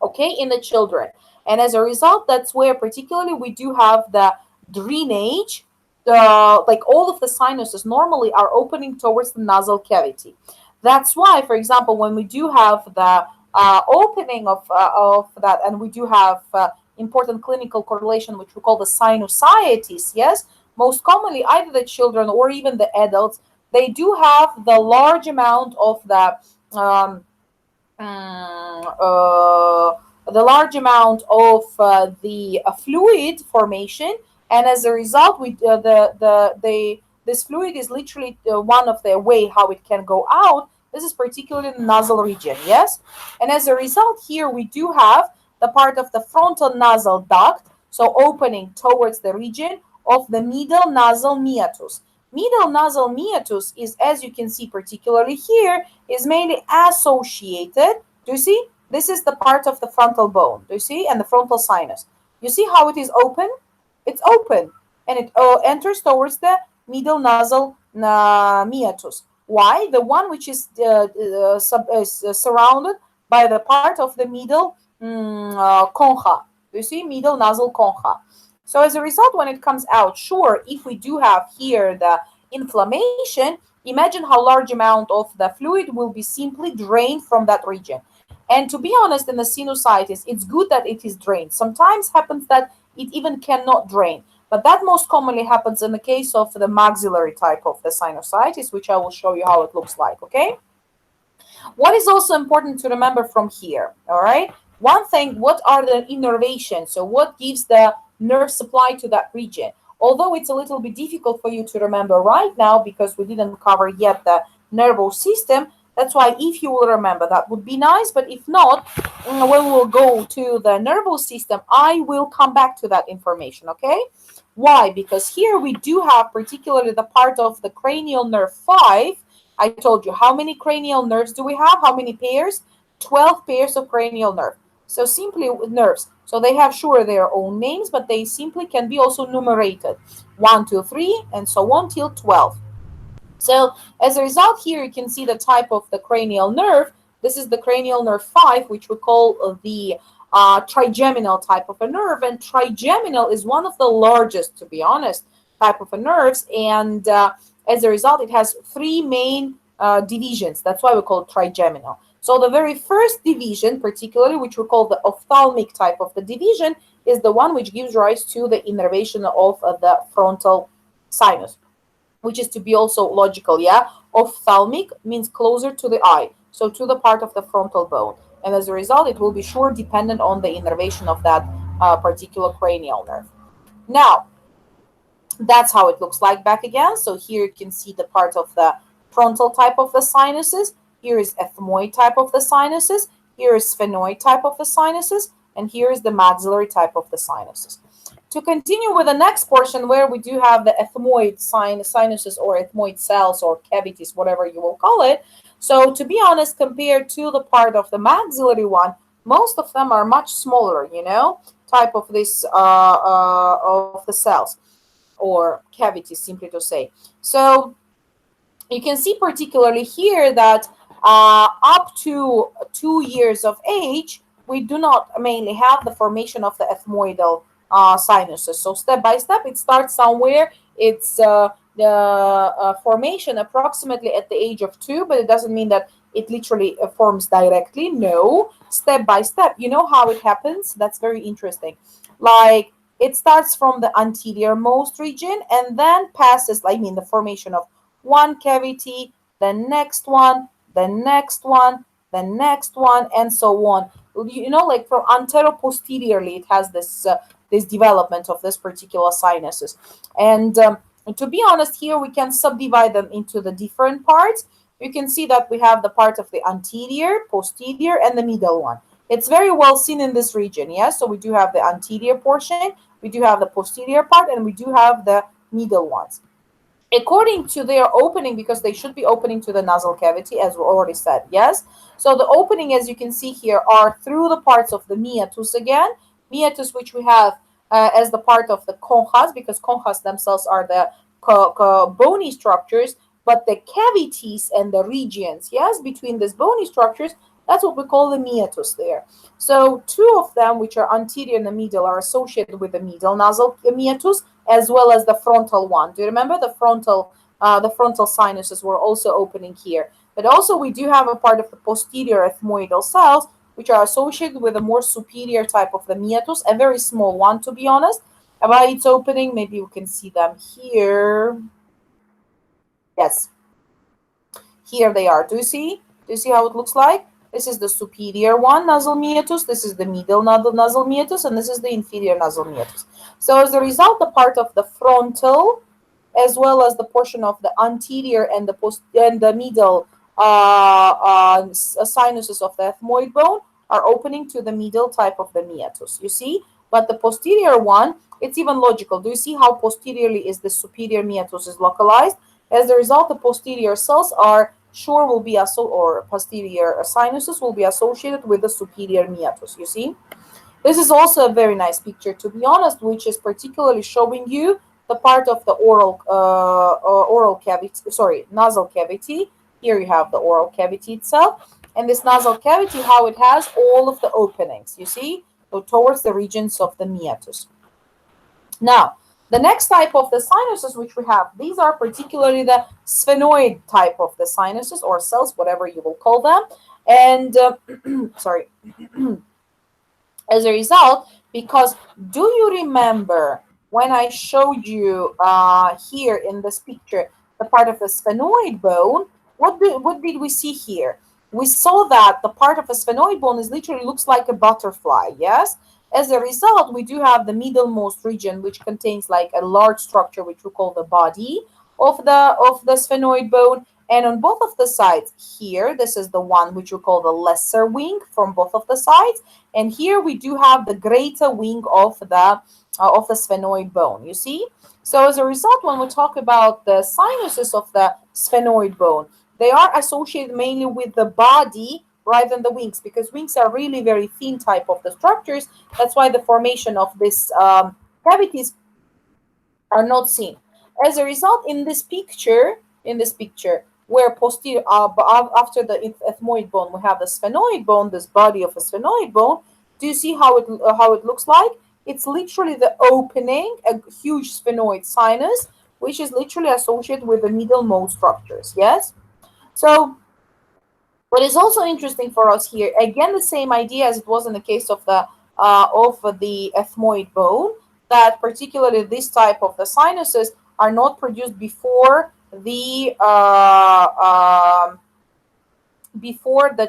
okay, in the children. And as a result, that's where particularly we do have the drainage, like all of the sinuses normally are opening towards the nasal cavity. That's why, for example, when we do have the opening of that, and we do have important clinical correlation, which we call the sinusitis, yes, most commonly either the children or even the adults, they do have the large amount of the large amount of the fluid formation, and as a result, we this fluid is literally one of the way how it can go out. This is particularly the nasal region, yes, and as a result, here we do have the part of the frontal nasal duct, so opening towards the region of the middle nasal meatus. Middle nasal meatus is, as you can see particularly here, is mainly associated. Do you see? This is the part of the frontal bone. Do you see? And the frontal sinus. You see how it is open? It's open. And it enters towards the middle nasal meatus. Why? The one which is surrounded by the part of the middle concha. Do you see? Middle nasal concha. So as a result, when it comes out, sure, if we do have here the inflammation, Imagine how large amount of the fluid will be simply drained from that region. And to be honest, in the sinusitis, it's good that it is drained. Sometimes happens that it even cannot drain, but that most commonly happens in the case of the maxillary type of the sinusitis, which I will show you how it looks like, okay? What is also important to remember from here, all right? One thing, what are the innervations? So what gives the nerve supply to that region? Although it's a little bit difficult for you to remember right now because we didn't cover yet the nervous system, that's why if you will remember, that would be nice. But if not, when we'll go to the nervous system, I will come back to that information, okay? Why? Because here we do have particularly the part of the cranial nerve 5. I told you how many cranial nerves do we have? How many pairs? 12 pairs of cranial nerve. So simply nerves. So they have sure their own names, but they simply can be also numerated. 1, 2, 3, and so on till 12. So as a result, here you can see the type of the cranial nerve. This is the cranial nerve 5, which we call the trigeminal type of a nerve. And trigeminal is one of the largest, to be honest, type of a nerves. And as a result, it has three main divisions. That's why we call it trigeminal. So the very first division, particularly, which we call the ophthalmic type of the division, is the one which gives rise to the innervation of the frontal sinus, which is to be also logical, yeah? Ophthalmic means closer to the eye, so to the part of the frontal bone. And as a result, it will be sure dependent on the innervation of that particular cranial nerve. Now, that's how it looks like back again. So here you can see the part of the frontal type of the sinuses. Here is ethmoid type of the sinuses. Here is sphenoid type of the sinuses. And here is the maxillary type of the sinuses. To continue with the next portion where we do have the ethmoid sinuses or ethmoid cells or cavities, whatever you will call it. So to be honest, compared to the part of the maxillary one, most of them are much smaller, type of this of the cells or cavities, simply to say. So you can see particularly here that up to 2 years of age, we do not mainly have the formation of the ethmoidal sinuses. So step by step, it starts somewhere. It's the formation approximately at the age of 2, but it doesn't mean that it literally forms directly. No, step by step. You know how it happens? That's very interesting. Like it starts from the anterior most region and then passes, the formation of one cavity, the next one, the next one, the next one, and so on. Like from antero-posteriorly, it has this development of this particular sinuses. And to be honest, here we can subdivide them into the different parts. You can see that we have the part of the anterior, posterior, and the middle one. It's very well seen in this region, yes? So we do have the anterior portion, we do have the posterior part, and we do have the middle ones according to their opening, because they should be opening to the nasal cavity, as we already said, yes? So the opening, as you can see here, are through the parts of the meatus again. Meatus, which we have as the part of the conchas, because conchas themselves are the bony structures, but the cavities and the regions, yes, between these bony structures, that's what we call the meatus there. So two of them, which are anterior and the middle, are associated with the middle nasal meatus, as well as the frontal one. Do you remember the frontal sinuses were also opening here? But also we do have a part of the posterior ethmoidal cells, which are associated with a more superior type of the meatus, a very small one, to be honest. By its opening, maybe you can see them here. Yes, here they are. Do you see? Do you see how it looks like? This is the superior one, nasal meatus. This is the middle nasal meatus, and this is the inferior nasal meatus. So as a result, the part of the frontal, as well as the portion of the anterior and the middle sinuses of the ethmoid bone are opening to the middle type of the meatus. You see? But the posterior one, it's even logical. Do you see how posteriorly is the superior meatus is localized? As a result, the posterior cells are will be or posterior sinuses will be associated with the superior meatus. You see? This is also a very nice picture, to be honest, which is particularly showing you the part of the oral cavity, nasal cavity. Here you have the oral cavity itself. And this nasal cavity, how it has all of the openings, you see? So towards the regions of the meatus. Now, The next type of the sinuses which we have, these are particularly the sphenoid type of the sinuses or cells, whatever you will call them. And sorry, as a result, because do you remember when I showed you here in this picture the part of the sphenoid bone, what did we see here? We saw that the part of a sphenoid bone is literally looks like a butterfly, yes? As a result, we do have the middlemost region, which contains like a large structure, which we call the body of the sphenoid bone. And on both of the sides here, this is the one which we call the lesser wing from both of the sides. And here we do have the greater wing of the sphenoid bone, you see? So as a result, when we talk about the sinuses of the sphenoid bone, they are associated mainly with the body rather than the wings, because wings are really very thin type of the structures. That's why the formation of these cavities are not seen. As a result, in this picture, where posterior after the ethmoid bone, we have the sphenoid bone, this body of a sphenoid bone. Do you see how it looks like? It's literally the opening, a huge sphenoid sinus, which is literally associated with the middlemost structures. Yes. So what is also interesting for us here, again, the same idea as it was in the case of the ethmoid bone, that particularly this type of the sinuses are not produced before the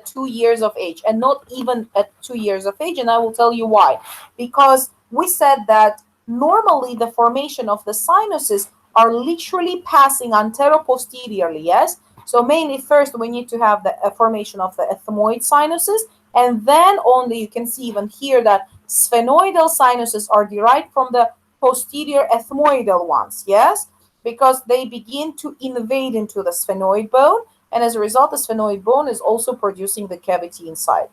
2 years of age, and not even at 2 years of age. And I will tell you why. Because we said that normally the formation of the sinuses are literally passing anteroposteriorly, yes? So mainly first we need to have the formation of the ethmoid sinuses, and then only you can see even here that sphenoidal sinuses are derived from the posterior ethmoidal ones, yes? Because they begin to invade into the sphenoid bone, and as a result, the sphenoid bone is also producing the cavity inside.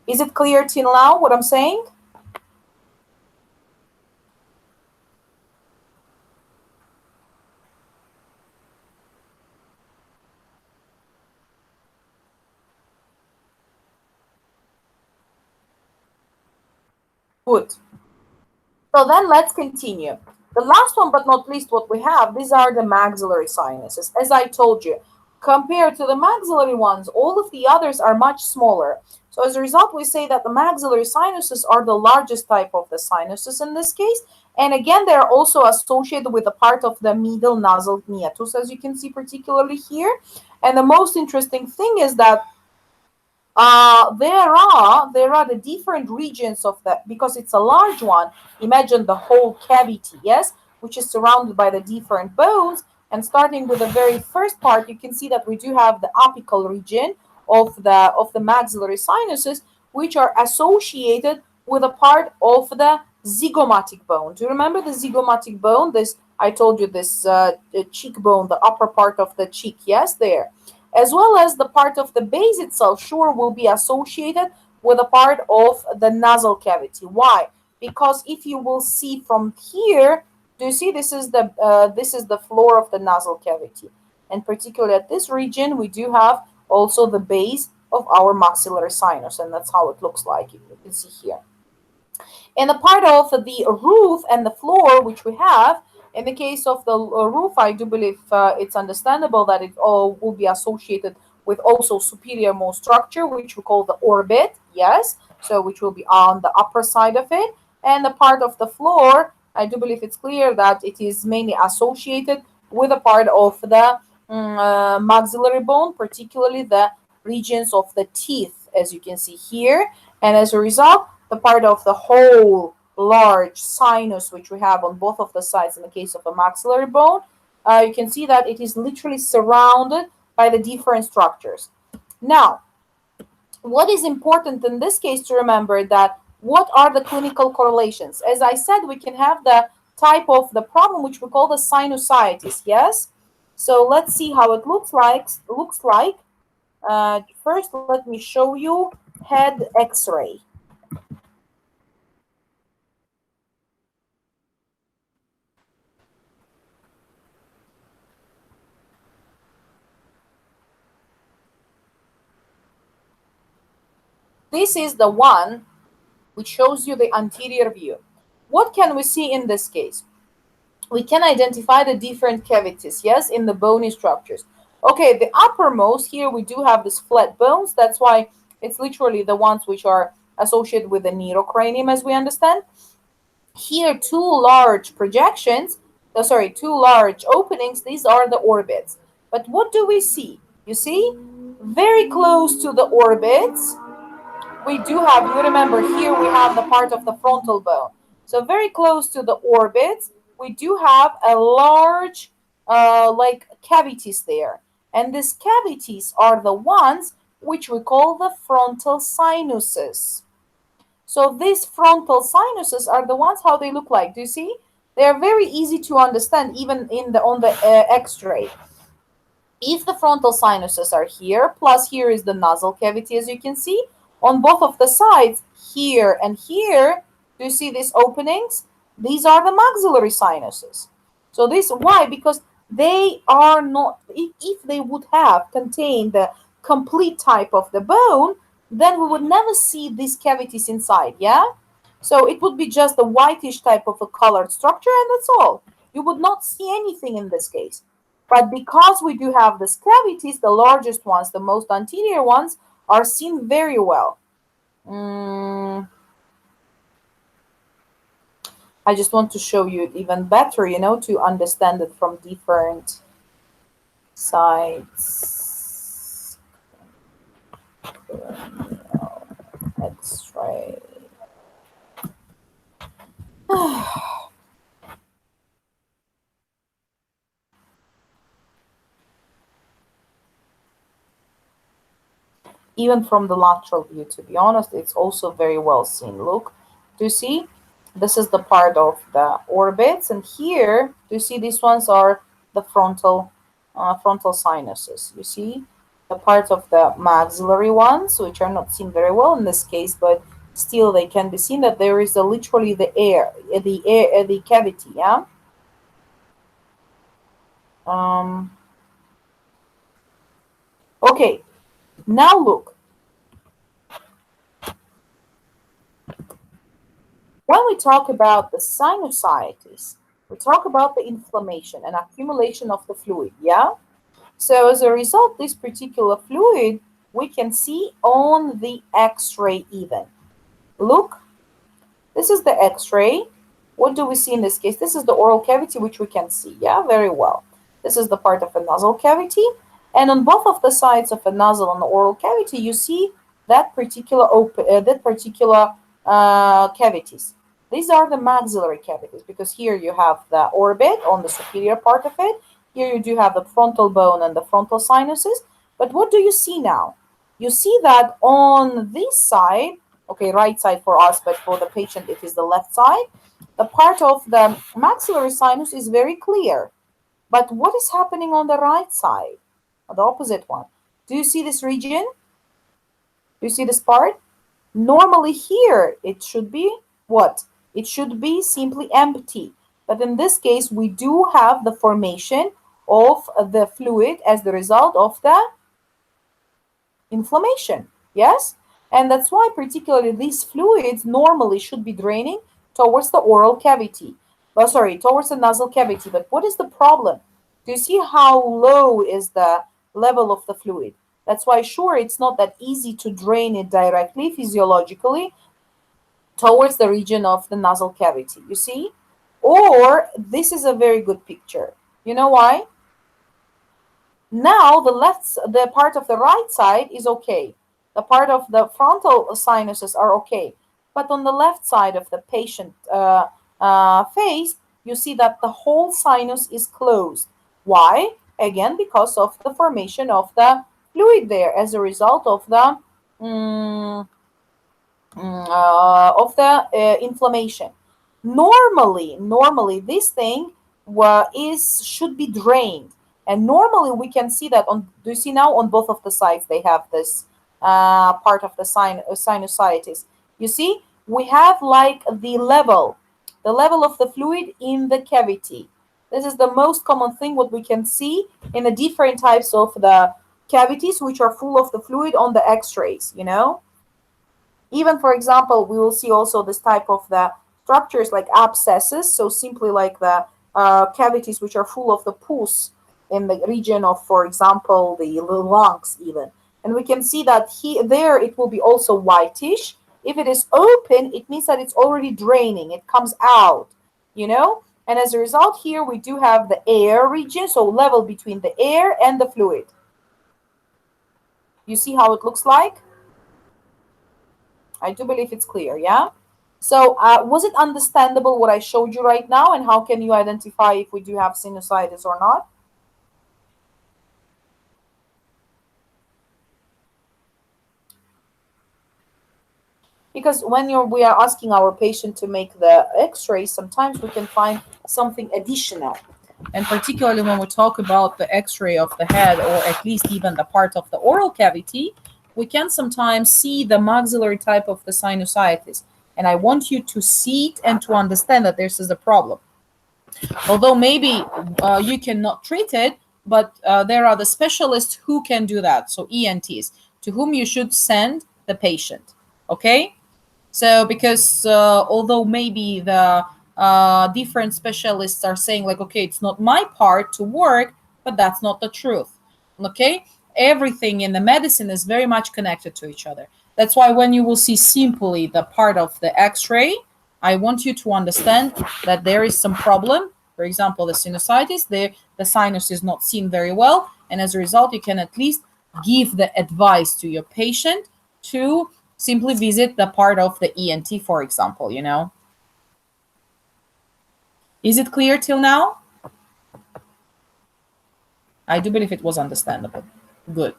Is it clear till now what I'm saying? Good. So then let's continue. The last one, but not least, what we have, these are the maxillary sinuses. As I told you, compared to the maxillary ones, all of the others are much smaller. So as a result, we say that the maxillary sinuses are the largest type of the sinuses in this case. And again, they are also associated with a part of the middle nasal meatus, as you can see particularly here. And the most interesting thing is that there are the different regions of that, because it's a large one. Imagine the whole cavity, yes, which is surrounded by the different bones. And starting with the very first part, you can see that we do have the apical region of the maxillary sinuses, which are associated with a part of the zygomatic bone. Do you remember the zygomatic bone? This, I told you, this cheekbone, the upper part of the cheek, yes, there, as well as the part of the base itself, sure, will be associated with a part of the nasal cavity. Why? Because if you will see from here, do you see this is the floor of the nasal cavity, and particularly at this region, we do have also the base of our maxillary sinus, and that's how it looks like. You can see here. And the part of the roof and the floor, which we have, in the case of the roof, I do believe it's understandable that it all will be associated with also superior most structure, which we call the orbit, yes, so which will be on the upper side of it. And the part of the floor, I do believe it's clear that it is mainly associated with a part of the maxillary bone, particularly the regions of the teeth, as you can see here. And as a result, the part of the whole large sinus which we have on both of the sides in the case of a maxillary bone, you can see that it is literally surrounded by the different structures. Now, what is important in this case to remember that what are the clinical correlations? As I said, we can have the type of the problem which we call the sinusitis, yes? So let's see how it looks like. First, let me show you head x-ray. This is the one which shows you the anterior view. What can we see in this case? we can identify the different cavities, yes, in the bony structures. Okay, the uppermost here we do have these flat bones. That's why it's literally the ones which are associated with the neurocranium, as we understand. Here, two large projections, sorry, two large openings. These are the orbits. But what do we see? You see, very close to the orbits, we do have, you remember here we have the part of the frontal bone. So very close to the orbits, we do have a large like cavities there. And these cavities are the ones which we call the frontal sinuses. So these frontal sinuses are the ones, how they look like. Do you see? They are very easy to understand even in the on the x-ray. If the frontal sinuses are here, plus here is the nasal cavity, as you can see, on both of the sides, here and here, do you see these openings? These are the maxillary sinuses. So this, why? Because they are not, if they would have contained the complete type of the bone, then we would never see these cavities inside, yeah? So it would be just a whitish type of a colored structure, and that's all. You would not see anything in this case. But because we do have these cavities, the largest ones, the most anterior ones, are seen very well. I just want to show you it even better, to understand it from different sides. X-ray. Even from the lateral view, to be honest, it's also very well seen. Look, do you see? This is the part of the orbits, and here, do you see these ones are the frontal sinuses? You see the part of the maxillary ones, which are not seen very well in this case, but still they can be seen that there is literally the cavity, yeah. Um, okay, now look. When we talk about the sinusitis, we talk about the inflammation and accumulation of the fluid, yeah? So as a result, this particular fluid we can see on the x-ray even. Look, this is the x-ray. What do we see in this case? This is the oral cavity, which we can see, yeah, very well. This is the part of the nasal cavity. And on both of the sides of the nasal and the oral cavity, you see that particular cavities. These are the maxillary cavities because here you have the orbit on the superior part of it. Here you do have the frontal bone and the frontal sinuses. But what do you see now? You see that on this side, okay, right side for us, but for the patient it is the left side, the part of the maxillary sinus is very clear. But what is happening on the right side, the opposite one? Do you see this region? Do you see this part? Normally here it should be what? It should be simply empty. But in this case, we do have the formation of the fluid as the result of the inflammation. Yes? And that's why particularly these fluids normally should be draining towards the oral cavity. Oh, sorry, towards the nasal cavity. But what is the problem? Do you see how low is the level of the fluid? That's why, sure, it's not that easy to drain it directly physiologically towards the region of the nasal cavity. You see? Or this is a very good picture. You know why? Now the part of the right side is okay. The part of the frontal sinuses are okay. But on the left side of the patient face, you see that the whole sinus is closed. Why? Again, because of the formation of the fluid there as a result of the inflammation. Normally, this thing should be drained, and normally we can see that on. Do you see now on both of the sides they have this part of the sinusitis? You see, we have like the level of the fluid in the cavity. This is the most common thing what we can see in the different types of the cavities which are full of the fluid on the X-rays. Even, for example, we will see also this type of the structures like abscesses, so simply like the cavities which are full of the pus in the region of, for example, the lungs even. And we can see that there it will be also whitish. If it is open, it means that it's already draining. It comes out, you know? And as a result, here we do have the air region, so level between the air and the fluid. You see how it looks like? I do believe it's clear, yeah? So was it understandable what I showed you right now, and how can you identify if we do have sinusitis or not? Because when we are asking our patient to make the x-ray, sometimes we can find something additional. And particularly when we talk about the x-ray of the head, or at least even the part of the oral cavity, we can sometimes see the maxillary type of the sinusitis. And I want you to see it and to understand that this is a problem. Although maybe you cannot treat it, but there are the specialists who can do that. So ENTs, to whom you should send the patient. Okay? So because although maybe the different specialists are saying like, okay, it's not my part to work, but that's not the truth. Okay? Everything in the medicine is very much connected to each other. That's why when you will see simply the part of the x-ray, I want you to understand that there is some problem. For example, the sinusitis, the sinus is not seen very well, and as a result, you can at least give the advice to your patient to simply visit the part of the ENT, for example, you know. Is it clear till now? I do believe it was understandable. Good.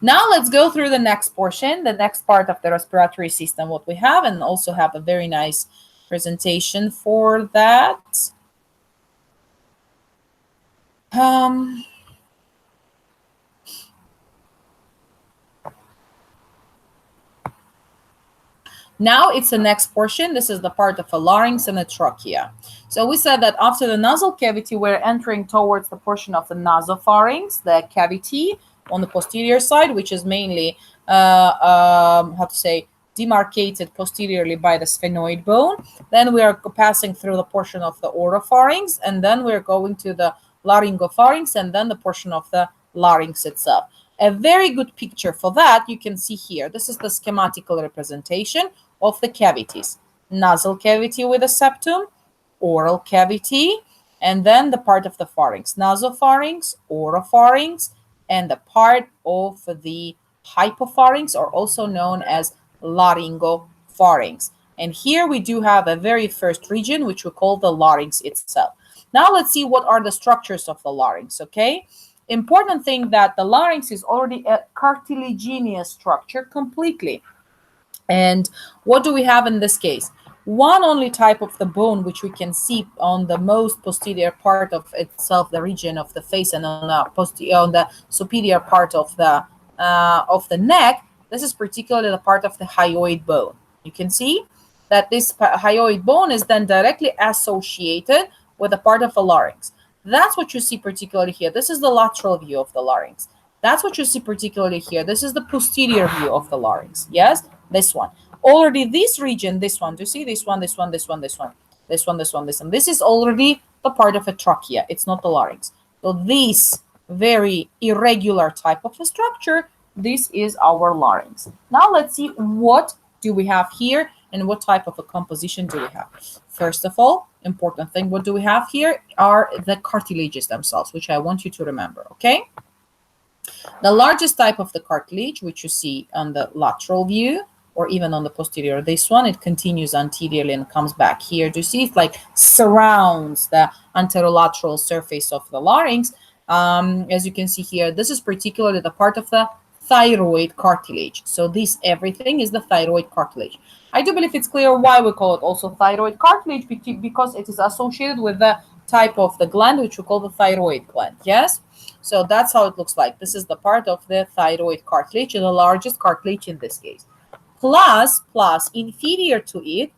Now let's go through the next portion, the next part of the respiratory system, what we have, and also have a very nice presentation for that. Now it's the next portion. This is the part of a larynx and a trachea. So we said that after the nasal cavity, we're entering towards the portion of the nasopharynx, the cavity on the posterior side, which is mainly, demarcated posteriorly by the sphenoid bone. Then we are passing through the portion of the oropharynx, and then we're going to the laryngopharynx, and then the portion of the larynx itself. A very good picture for that you can see here. This is the schematical representation of the cavities. Nasal cavity with a septum, oral cavity, and then the part of the pharynx. Nasopharynx, oropharynx, and the part of the hypopharynx, or also known as laryngopharynx. And here we do have a very first region, which we call the larynx itself. Now let's see what are the structures of the larynx, okay? Important thing that the larynx is already a cartilaginous structure completely. And what do we have in this case? One only type of the bone which we can see on the most posterior part of itself, the region of the face, and on the superior part of the neck. This is particularly the part of the hyoid bone. You can see that this hyoid bone is then directly associated with a part of the larynx. That's what you see particularly here. This is the lateral view of the larynx. That's what you see particularly here. This is the posterior view of the larynx. Yes, this one. Already this region, this one. Do you see this one, this one, this one, this one, this one, this one, this one? This is already the part of a trachea. It's not the larynx. So this very irregular type of a structure, this is our larynx. Now let's see what do we have here and what type of a composition do we have. First of all, important thing, what do we have here are the cartilages themselves, which I want you to remember, okay? The largest type of the cartilage, which you see on the lateral view, or even on the posterior, this one, it continues anteriorly and comes back here. Do you see it like surrounds the anterolateral surface of the larynx? As you can see here, this is particularly the part of the thyroid cartilage. So this everything is the thyroid cartilage. I do believe it's clear why we call it also thyroid cartilage, because it is associated with the type of the gland, which we call the thyroid gland. Yes? So that's how it looks like. This is the part of the thyroid cartilage, the largest cartilage in this case. Plus inferior to it,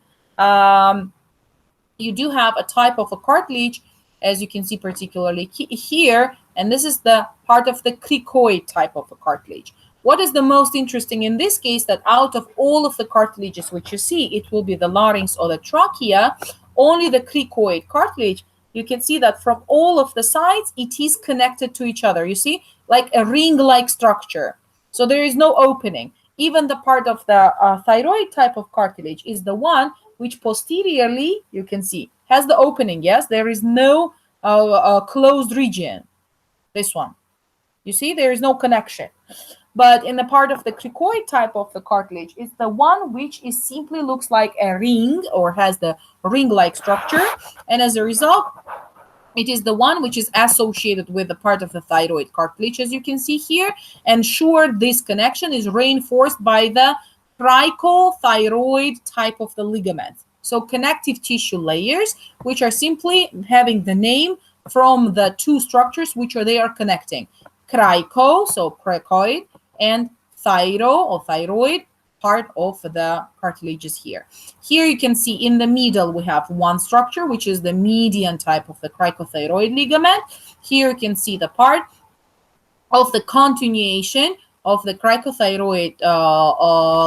you do have a type of a cartilage, as you can see particularly here, and this is the part of the cricoid type of a cartilage. What is the most interesting in this case, that out of all of the cartilages which you see, it will be the larynx or the trachea only the cricoid cartilage, you can see that from all of the sides, it is connected to each other. You see, like a ring-like structure. So there is no opening. Even the part of the thyroid type of cartilage is the one which posteriorly, you can see, has the opening. Yes, there is no closed region. This one. You see, there is no connection. But in the part of the cricoid type of the cartilage, it's the one which is simply looks like a ring or has the ring-like structure. And as a result, it is the one which is associated with the part of the thyroid cartilage, as you can see here. And sure, this connection is reinforced by the cricothyroid type of the ligaments. So connective tissue layers, which are simply having the name from the two structures which are they are connecting. Crico, so cricoid, and thyro or thyroid part of the cartilages here. Here you can see in the middle we have one structure, which is the median type of the cricothyroid ligament. Here you can see the part of the continuation of the cricothyroid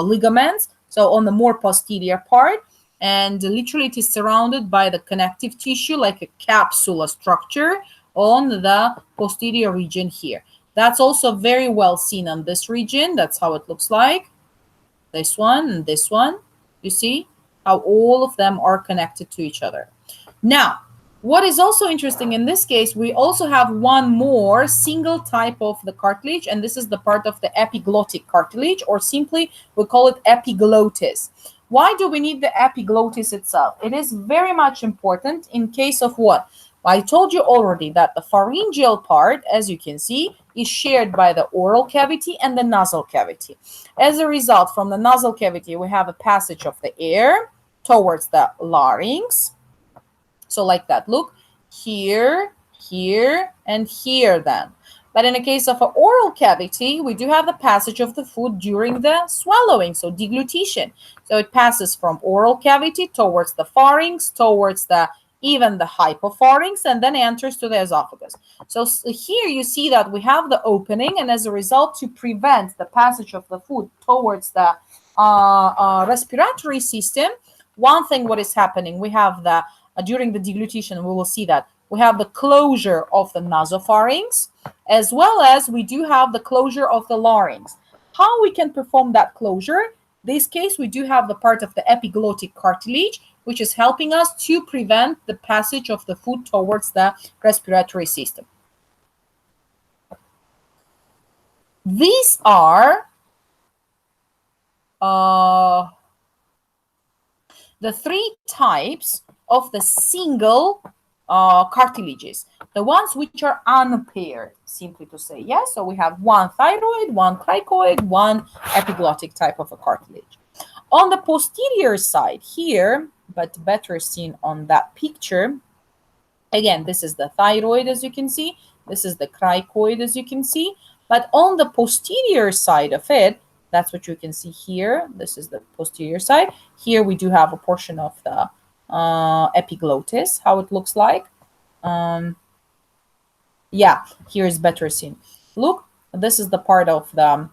ligaments, so on the more posterior part, and literally it is surrounded by the connective tissue like a capsula structure on the posterior region here. That's also very well seen on this region. That's how it looks like. This one and this one. You see how all of them are connected to each other. Now, what is also interesting in this case, we also have one more single type of the cartilage, and this is the part of the epiglottic cartilage, or simply we call it epiglottis. Why do we need the epiglottis itself? It is very much important in case of what? I told you already that the pharyngeal part, as you can see, is shared by the oral cavity and the nasal cavity. As a result, from the nasal cavity, we have a passage of the air towards the larynx. So like that, look, here, here, and here then. But in the case of an oral cavity, we do have the passage of the food during the swallowing, so deglutition. So it passes from oral cavity towards the pharynx, towards the even the hypopharynx, and then enters to the esophagus. So here you see that we have the opening, and as a result, to prevent the passage of the food towards the respiratory system, one thing what is happening, we have the during the deglutition, we will see that we have the closure of the nasopharynx, as well as we do have the closure of the larynx. How we can perform that closure? In this case, we do have the part of the epiglottic cartilage, which is helping us to prevent the passage of the food towards the respiratory system. These are the three types of the single cartilages, the ones which are unpaired, simply to say. Yes, so we have one thyroid, one cricoid, one epiglottic type of a cartilage. On the posterior side here, but better seen on that picture, again, this is the thyroid, as you can see, this is the cricoid, as you can see, but on the posterior side of it, that's what you can see here. This is the posterior side. Here we do have a portion of the epiglottis, how it looks like. Yeah, here is better seen. Look, this is the part of the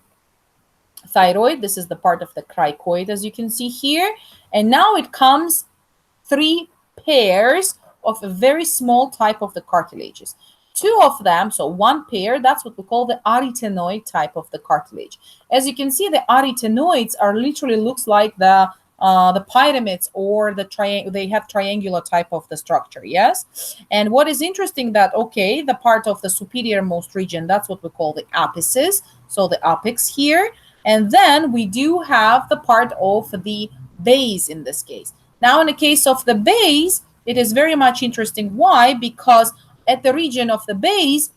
thyroid. This is the part of the cricoid, as you can see here. And now it comes three pairs of a very small type of the cartilages. Two of them, so one pair, that's what we call the arytenoid type of the cartilage. As you can see, the arytenoids are literally looks like the pyramids, or they have triangular type of the structure. Yes. And what is interesting that, okay, the part of the superior most region, that's what we call the apices, so the apex here. And then we do have the part of the base in this case. Now, in the case of the base, it is very much interesting. Why? Because at the region of the base,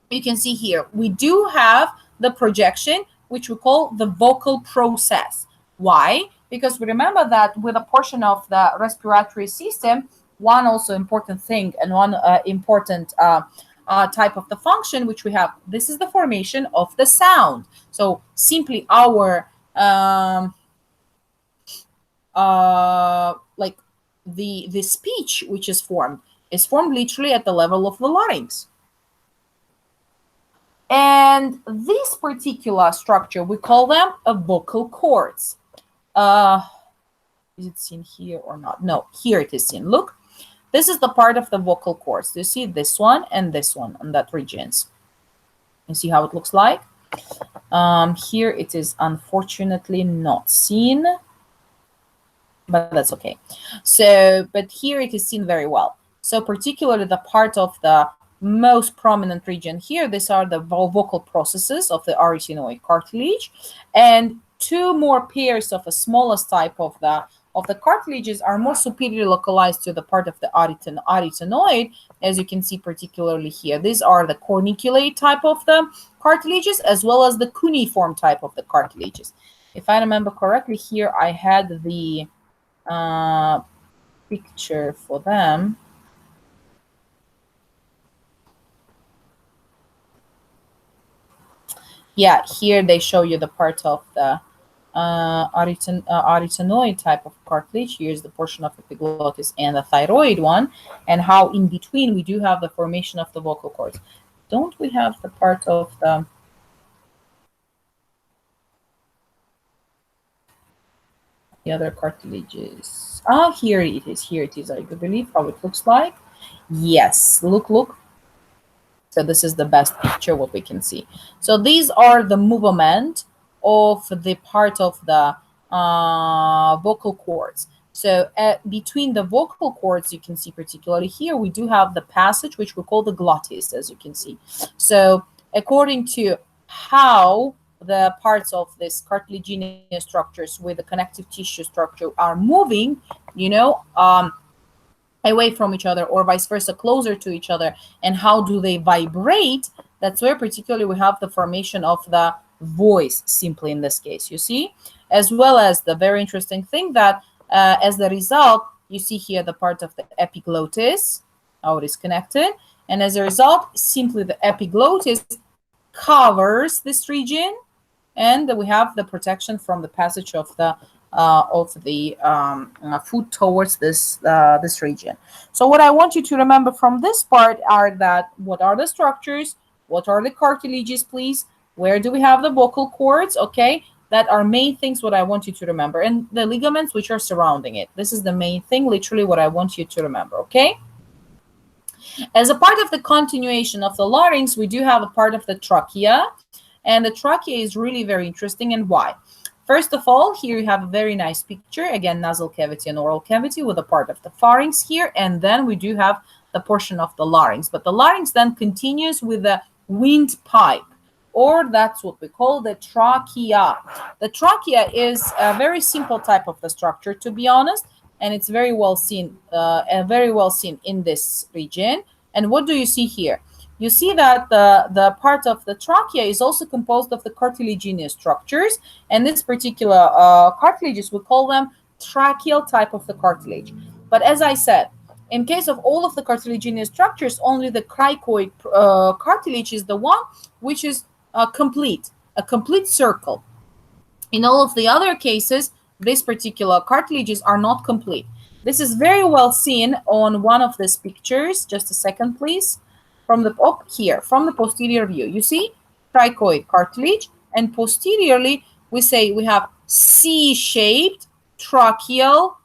you can see here, we do have the projection, which we call the vocal process. Why? Because we remember that with a portion of the respiratory system, one also important thing and one important type of the function which we have, this is the formation of the sound. So simply our like the speech which is formed literally at the level of the larynx. And this particular structure, we call them vocal cords. Is it seen here or not? No, here it is seen. Look, this is the part of the vocal cords. Do you see this one and this one on that regions? You see how it looks like? Here it is unfortunately not seen, but that's okay. So, but here it is seen very well. So particularly the part of the most prominent region here, these are the vocal processes of the arytenoid cartilage, and two more pairs of a smallest type of the cartilages are more superiorly localized to the part of the arytenoid, as you can see particularly here. These are the corniculate type of the cartilages as well as the cuneiform type of the cartilages. If I remember correctly, here I had the picture for them. Yeah, here they show you the part of the arytenoid type of cartilage. Here's the portion of epiglottis and the thyroid one, and how in between we do have the formation of the vocal cords. Don't we have the part of the other cartilages? Ah, here it is. Here it is. I believe how it looks like. Yes, look. So this is the best picture what we can see. So these are the movement of the part of the vocal cords. So between the vocal cords, you can see particularly here, we do have the passage, which we call the glottis, as you can see. So according to how the parts of this cartilaginous structures with the connective tissue structure are moving, away from each other or vice versa closer to each other, and how do they vibrate, that's where particularly we have the formation of the voice, simply in this case, you see, as well as the very interesting thing that as the result you see here the part of the epiglottis, how it is connected, and as a result simply the epiglottis covers this region, and we have the protection from the passage of the food towards this region. So what I want you to remember from this part are that what are the structures, what are the cartilages, please, where do we have the vocal cords, okay, that are main things what I want you to remember, and the ligaments which are surrounding it. This is the main thing, literally what I want you to remember, okay? As a part of the continuation of the larynx, we do have a part of the trachea, and the trachea is really very interesting. And why? First of all, here you have a very nice picture, again, nasal cavity and oral cavity with a part of the pharynx here, and then we do have the portion of the larynx. But the larynx then continues with the windpipe, or that's what we call the trachea. The trachea is a very simple type of the structure, to be honest, and it's very well seen in this region. And what do you see here? You see that the part of the trachea is also composed of the cartilaginous structures, and this particular cartilages, we call them tracheal type of the cartilage. But as I said, in case of all of the cartilaginous structures, only the cricoid cartilage is the one which is a complete circle. In all of the other cases, these particular cartilages are not complete. This is very well seen on one of these pictures. Just a second, please. From the from the posterior view, you see cricoid cartilage, and posteriorly we say we have C-shaped tracheal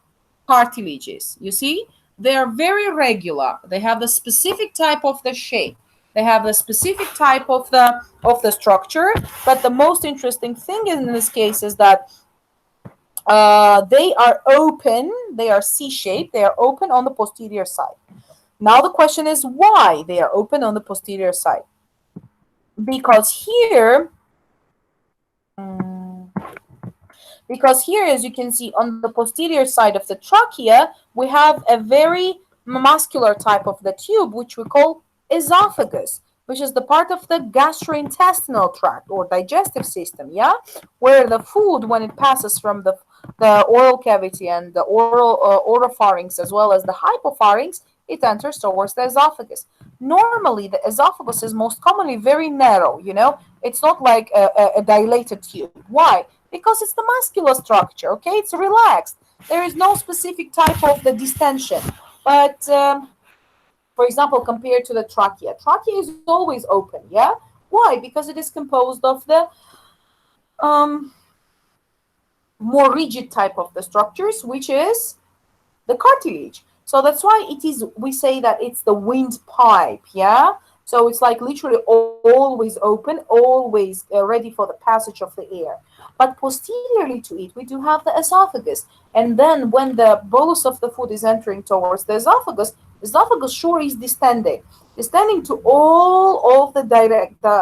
cartilages. You see, they are very regular. They have the specific type of the shape. They have the specific type of the structure. But the most interesting thing in this case is that they are open. They are C-shaped. They are open on the posterior side. Now the question is why they are open on the posterior side. Because here, as you can see on the posterior side of the trachea, we have a very muscular type of the tube, which we call esophagus, which is the part of the gastrointestinal tract or digestive system, yeah, where the food, when it passes from the oral cavity and the oropharynx as well as the hypopharynx, it enters towards the esophagus. Normally, the esophagus is most commonly very narrow, it's not like a dilated tube. Why? Because it's the muscular structure, okay? It's relaxed. There is no specific type of the distension. But, for example, compared to the trachea is always open, yeah? Why? Because it is composed of the more rigid type of the structures, which is the cartilage. So that's why it is, we say that it's the windpipe, yeah? So it's like literally always open, always ready for the passage of the air. But posteriorly to it, we do have the esophagus. And then when the bolus of the food is entering towards the esophagus sure is distending to all of the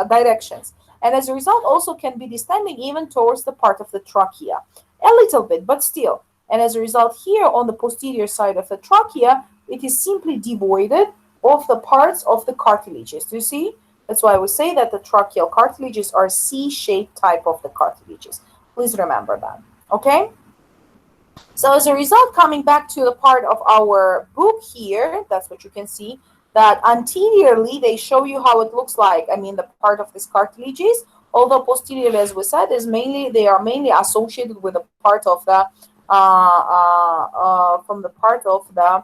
directions. And as a result, also can be distending even towards the part of the trachea. A little bit, but still. And as a result, here on the posterior side of the trachea, it is simply devoided of the parts of the cartilages. Do you see? That's why we say that the tracheal cartilages are C-shaped type of the cartilages. Please remember that. Okay? So as a result, coming back to the part of our book here, that's what you can see, that anteriorly they show you how it looks like. I mean, the part of these cartilages, although posteriorly, as we said, is mainly, they are mainly associated with the part of the from the part of the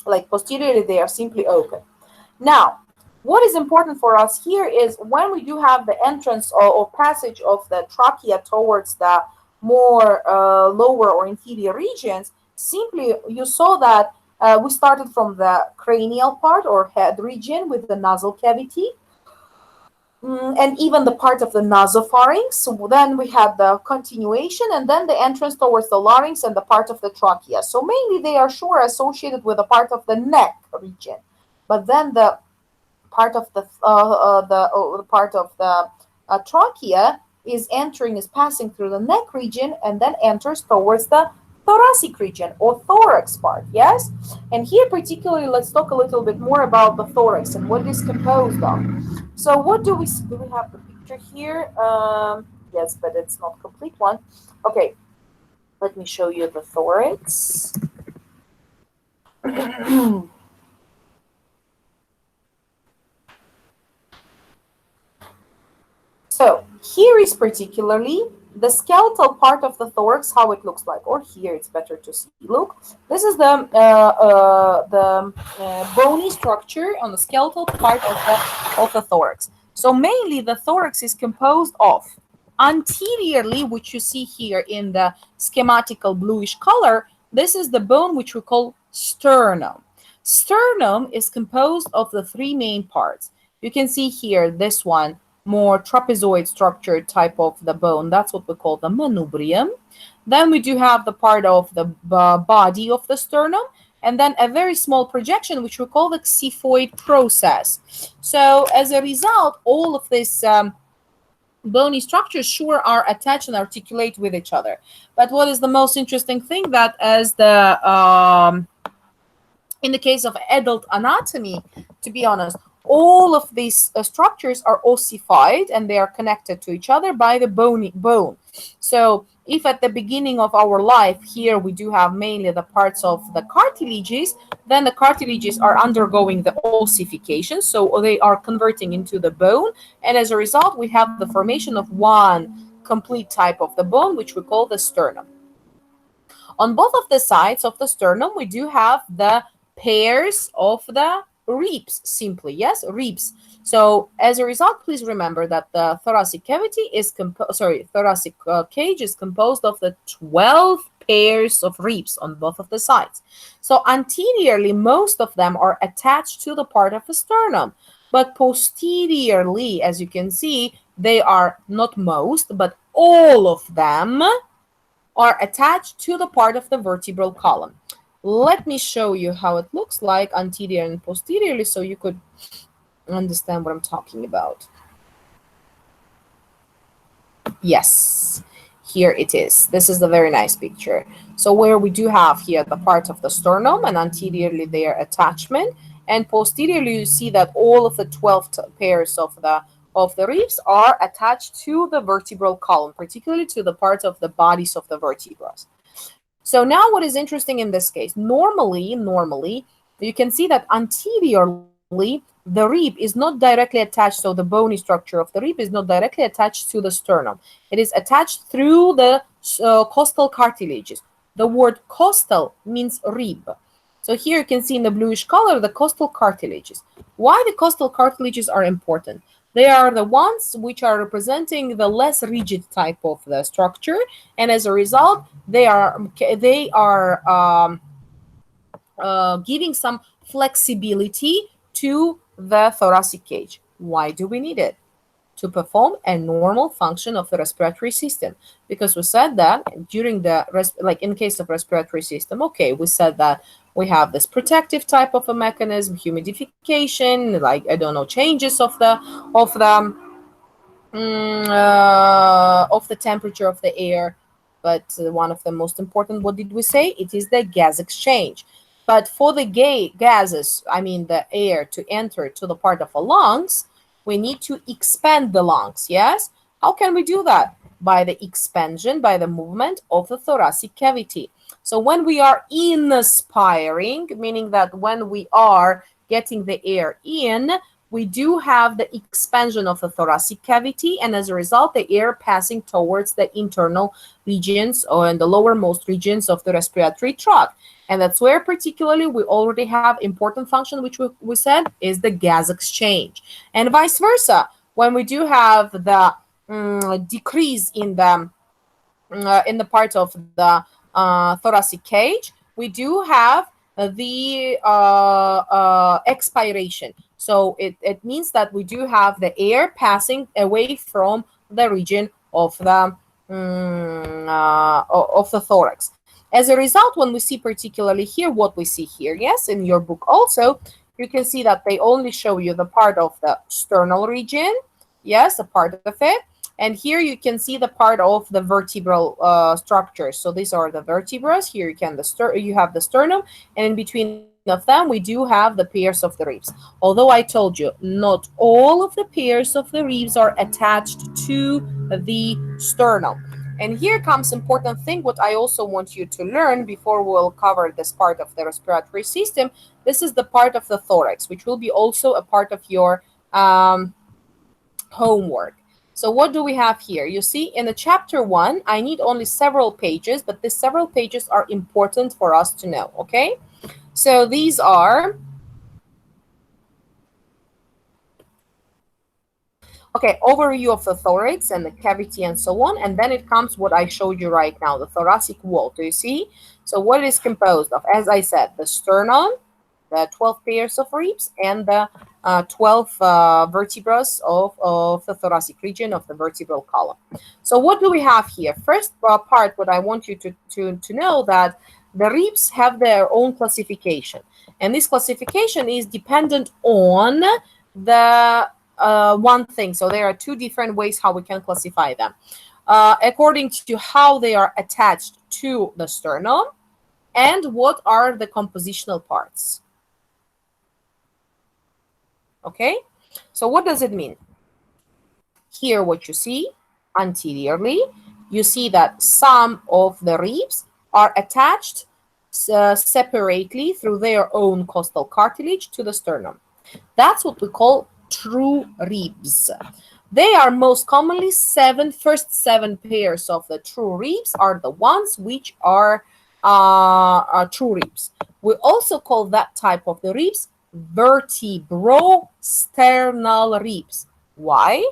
like posteriorly they are simply open. Now, what is important for us here is when we do have the entrance or passage of the trachea towards the more lower or inferior regions, simply you saw that we started from the cranial part or head region with the nasal cavity, and even the part of the nasopharynx. So then we have the continuation and then the entrance towards the larynx and the part of the trachea. So mainly they are sure associated with the part of the neck region. But then the part of the part of the trachea is passing through the neck region and then enters towards the thoracic region or thorax part. Yes, and here particularly let's talk a little bit more about the thorax and what it is composed of. So what do we see? Do we have the picture here? Yes, but it's not complete one. Okay, let me show you the thorax. So here is particularly the skeletal part of the thorax, how it looks like, or here it's better to see. Look, this is the bony structure on the skeletal part of the thorax. So mainly the thorax is composed of anteriorly, which you see here in the schematical bluish color. This is the bone which we call sternum. Sternum is composed of the three main parts. You can see here this one, more trapezoid structured type of the bone. That's what we call the manubrium. Then we do have the part of the body of the sternum, and then a very small projection, which we call the xiphoid process. So as a result, all of this bony structures sure are attached and articulate with each other. But what is the most interesting thing, that as the in the case of adult anatomy, to be honest, all of these structures are ossified and they are connected to each other by the bone. So if at the beginning of our life here we do have mainly the parts of the cartilages, then the cartilages are undergoing the ossification, so they are converting into the bone, and as a result we have the formation of one complete type of the bone, which we call the sternum. On both of the sides of the sternum we do have the pairs of the ribs, simply, yes, ribs. So as a result, please remember that the thoracic cavity is thoracic cage is composed of the 12 pairs of ribs on both of the sides. So anteriorly, most of them are attached to the part of the sternum, but posteriorly, as you can see, they are not most, but all of them are attached to the part of the vertebral column. Let me show you how it looks like anterior and posteriorly so you could understand what I'm talking about. Yes, here it is. This is a very nice picture. So where we do have here the part of the sternum and anteriorly their attachment, and posteriorly you see that all of the 12 pairs of the ribs are attached to the vertebral column, particularly to the parts of the bodies of the vertebrae. So now what is interesting in this case, normally, you can see that anteriorly, the rib is not directly attached, so the bony structure of the rib is not directly attached to the sternum. It is attached through the costal cartilages. The word costal means rib. So here you can see in the bluish color the costal cartilages. Why the costal cartilages are important? They are the ones which are representing the less rigid type of the structure, and as a result, they are giving some flexibility to the thoracic cage. Why do we need it? To perform a normal function of the respiratory system, because we said that during the like in case of respiratory system, okay, we said that we have this protective type of a mechanism, humidification, like I don't know, changes of the temperature of the air. But one of the most important, what did we say? It is the gas exchange. But for the gases, I mean the air, to enter to the part of the lungs, we need to expand the lungs. Yes. How can we do that? By the expansion, by the movement of the thoracic cavity. So when we are inspiring, meaning that when we are getting the air in, we do have the expansion of the thoracic cavity, and as a result, the air passing towards the internal regions or in the lowermost regions of the respiratory tract. And that's where particularly we already have important function, which we said is the gas exchange. And vice versa, when we do have the decrease in the part of the thoracic cage, we do have the expiration. So it means that we do have the air passing away from the region of the thorax. As a result, when we see particularly here what we see here, yes, in your book also, you can see that they only show you the part of the sternal region, yes, a part of it, and here you can see the part of the vertebral structure. So these are the vertebrae. Here you have the sternum, and in between of them we do have the pairs of the ribs. Although I told you not all of the pairs of the ribs are attached to the sternum. And here comes important thing what I also want you to learn before we'll cover this part of the respiratory system. This is the part of the thorax, which will be also a part of your homework. So what do we have here? You see, in the chapter 1, I need only several pages, but these several pages are important for us to know, okay? So these are, okay, overview of the thorax and the cavity and so on, and then it comes what I showed you right now, the thoracic wall. Do you see? So what it is composed of? As I said, the sternum, the 12 pairs of ribs, and the 12 vertebrae of the thoracic region of the vertebral column. So what do we have here? First part, what I want you to know that the ribs have their own classification. And this classification is dependent on the one thing. So there are two different ways how we can classify them. According to how they are attached to the sternum and what are the compositional parts. Okay, so what does it mean? Here what you see anteriorly, you see that some of the ribs are attached separately through their own costal cartilage to the sternum. That's what we call true ribs. They are most commonly first seven pairs of the true ribs are the ones which are true ribs. We also call that type of the ribs vertebrosternal ribs. Why?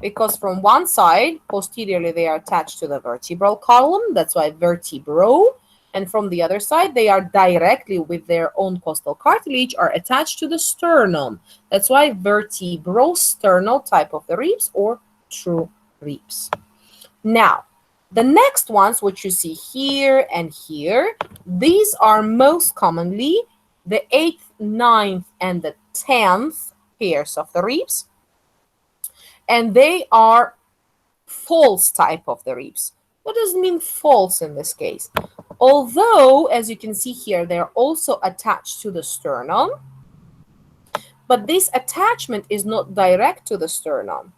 Because from one side, posteriorly, they are attached to the vertebral column. That's why vertebro. And from the other side, they are directly with their own costal cartilage are attached to the sternum. That's why vertebrosternal type of the ribs or true ribs. Now, the next ones, which you see here and here, these are most commonly the 8th, 9th, and the 10th pairs of the ribs. And they are false type of the ribs. What does it mean false in this case? Although, as you can see here, they're also attached to the sternum, but this attachment is not direct to the sternum.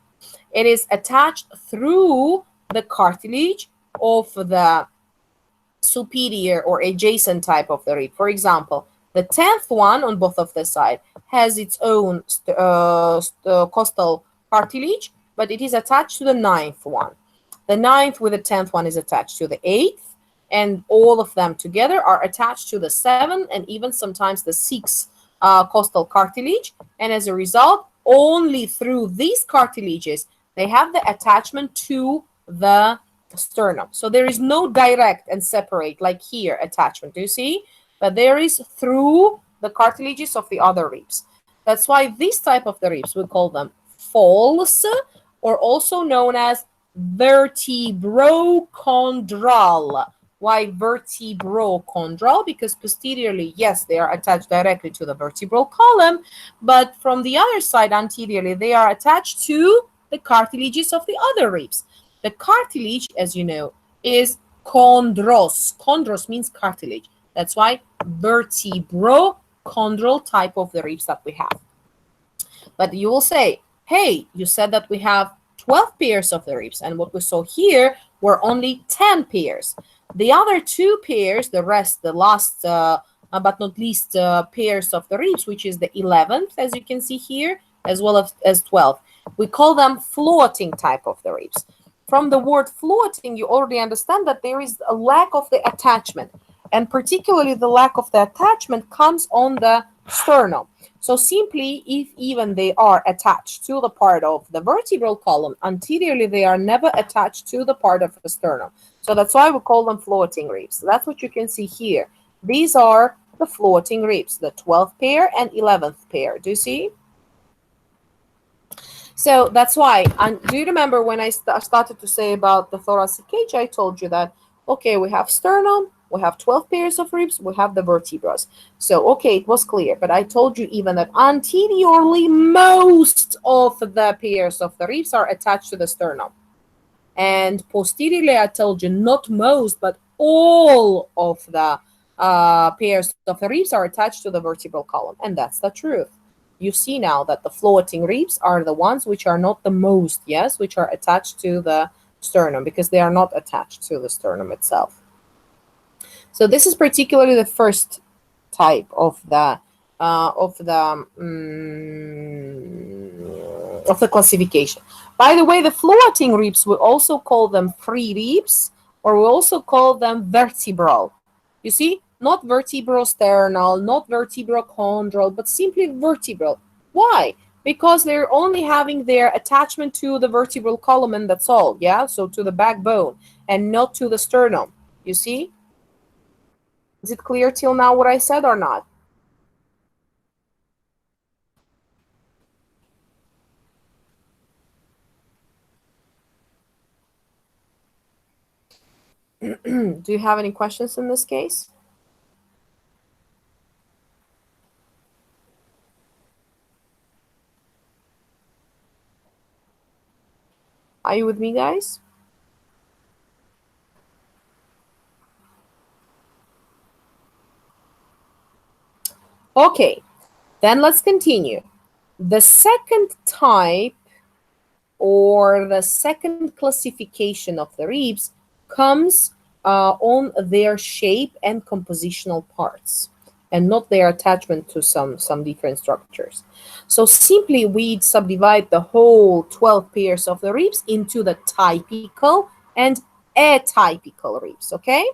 It is attached through the cartilage of the superior or adjacent type of the rib. For example, the 10th one on both of the side has its own costal cartilage, but it is attached to the 9th one. The 9th with the 10th one is attached to the 8th, and all of them together are attached to the 7th and even sometimes the 6th costal cartilage. And as a result, only through these cartilages they have the attachment to the sternum. So there is no direct and separate like here attachment. Do you see? But there is through the cartilages of the other ribs. That's why this type of the ribs, we call them false, or also known as vertebrochondral. Why vertebrochondral? Because posteriorly, yes, they are attached directly to the vertebral column, but from the other side, anteriorly, they are attached to the cartilages of the other ribs. The cartilage, as you know, is chondros. Chondros means cartilage. That's why vertebrochondral type of the ribs that we have. But you will say, hey, you said that we have 12 pairs of the ribs, and what we saw here were only 10 pairs. The other 2 pairs, the rest, the last but not least pairs of the ribs, which is the 11th, as you can see here, as well as 12. We call them floating type of the ribs. From the word floating, you already understand that there is a lack of the attachment, and particularly the lack of the attachment comes on the sternum. So simply, if even they are attached to the part of the vertebral column, anteriorly they are never attached to the part of the sternum. So that's why we call them floating ribs. So that's what you can see here. These are the floating ribs, the 12th pair and 11th pair. Do you see? So that's why, and do you remember when I started to say about the thoracic cage, I told you that, okay, we have sternum, we have 12 pairs of ribs, we have the vertebrae. So, okay, it was clear, but I told you even that anteriorly, most of the pairs of the ribs are attached to the sternum. And posteriorly, I told you not most, but all of the pairs of the ribs are attached to the vertebral column. And that's the truth. You see now that the floating ribs are the ones which are not the most, yes, which are attached to the sternum, because they are not attached to the sternum itself. So this is particularly the first type of the classification. By the way, the floating ribs, we also call them free ribs, or we also call them vertebral. You see, not vertebrosternal, not vertebrochondral, but simply vertebral. Why? Because they're only having their attachment to the vertebral column, and that's all, yeah? So to the backbone, and not to the sternum. You see? Is it clear till now what I said or not? Do you have any questions in this case? Are you with me, guys? Okay, then let's continue. The second type, or the second classification of the ribs, comes on their shape and compositional parts, and not their attachment to some different structures. So simply we subdivide the whole 12 pairs of the ribs into the typical and atypical ribs, okay?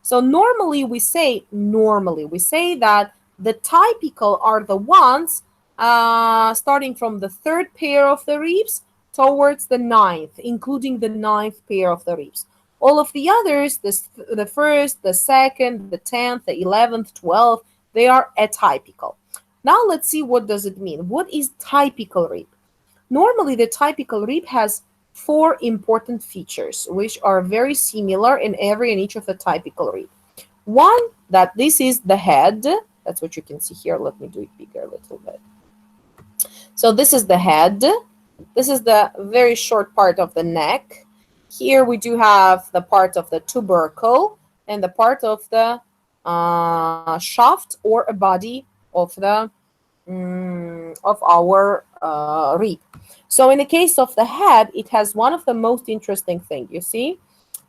So normally we say that the typical are the ones starting from the 3rd pair of the ribs towards the 9th, including the 9th pair of the ribs. All of the others, the 1st, the 2nd, the 10th, the 11th, 12th, they are atypical. Now let's see, what does it mean? What is typical rib? Normally, the typical rib has 4 important features, which are very similar in every and each of the typical rib. One, that this is the head. That's what you can see here. Let me do it bigger a little bit. So this is the head. This is the very short part of the neck. Here we do have the part of the tubercle and the part of the shaft or a body of the of our rib. So in the case of the head, it has one of the most interesting things. You see,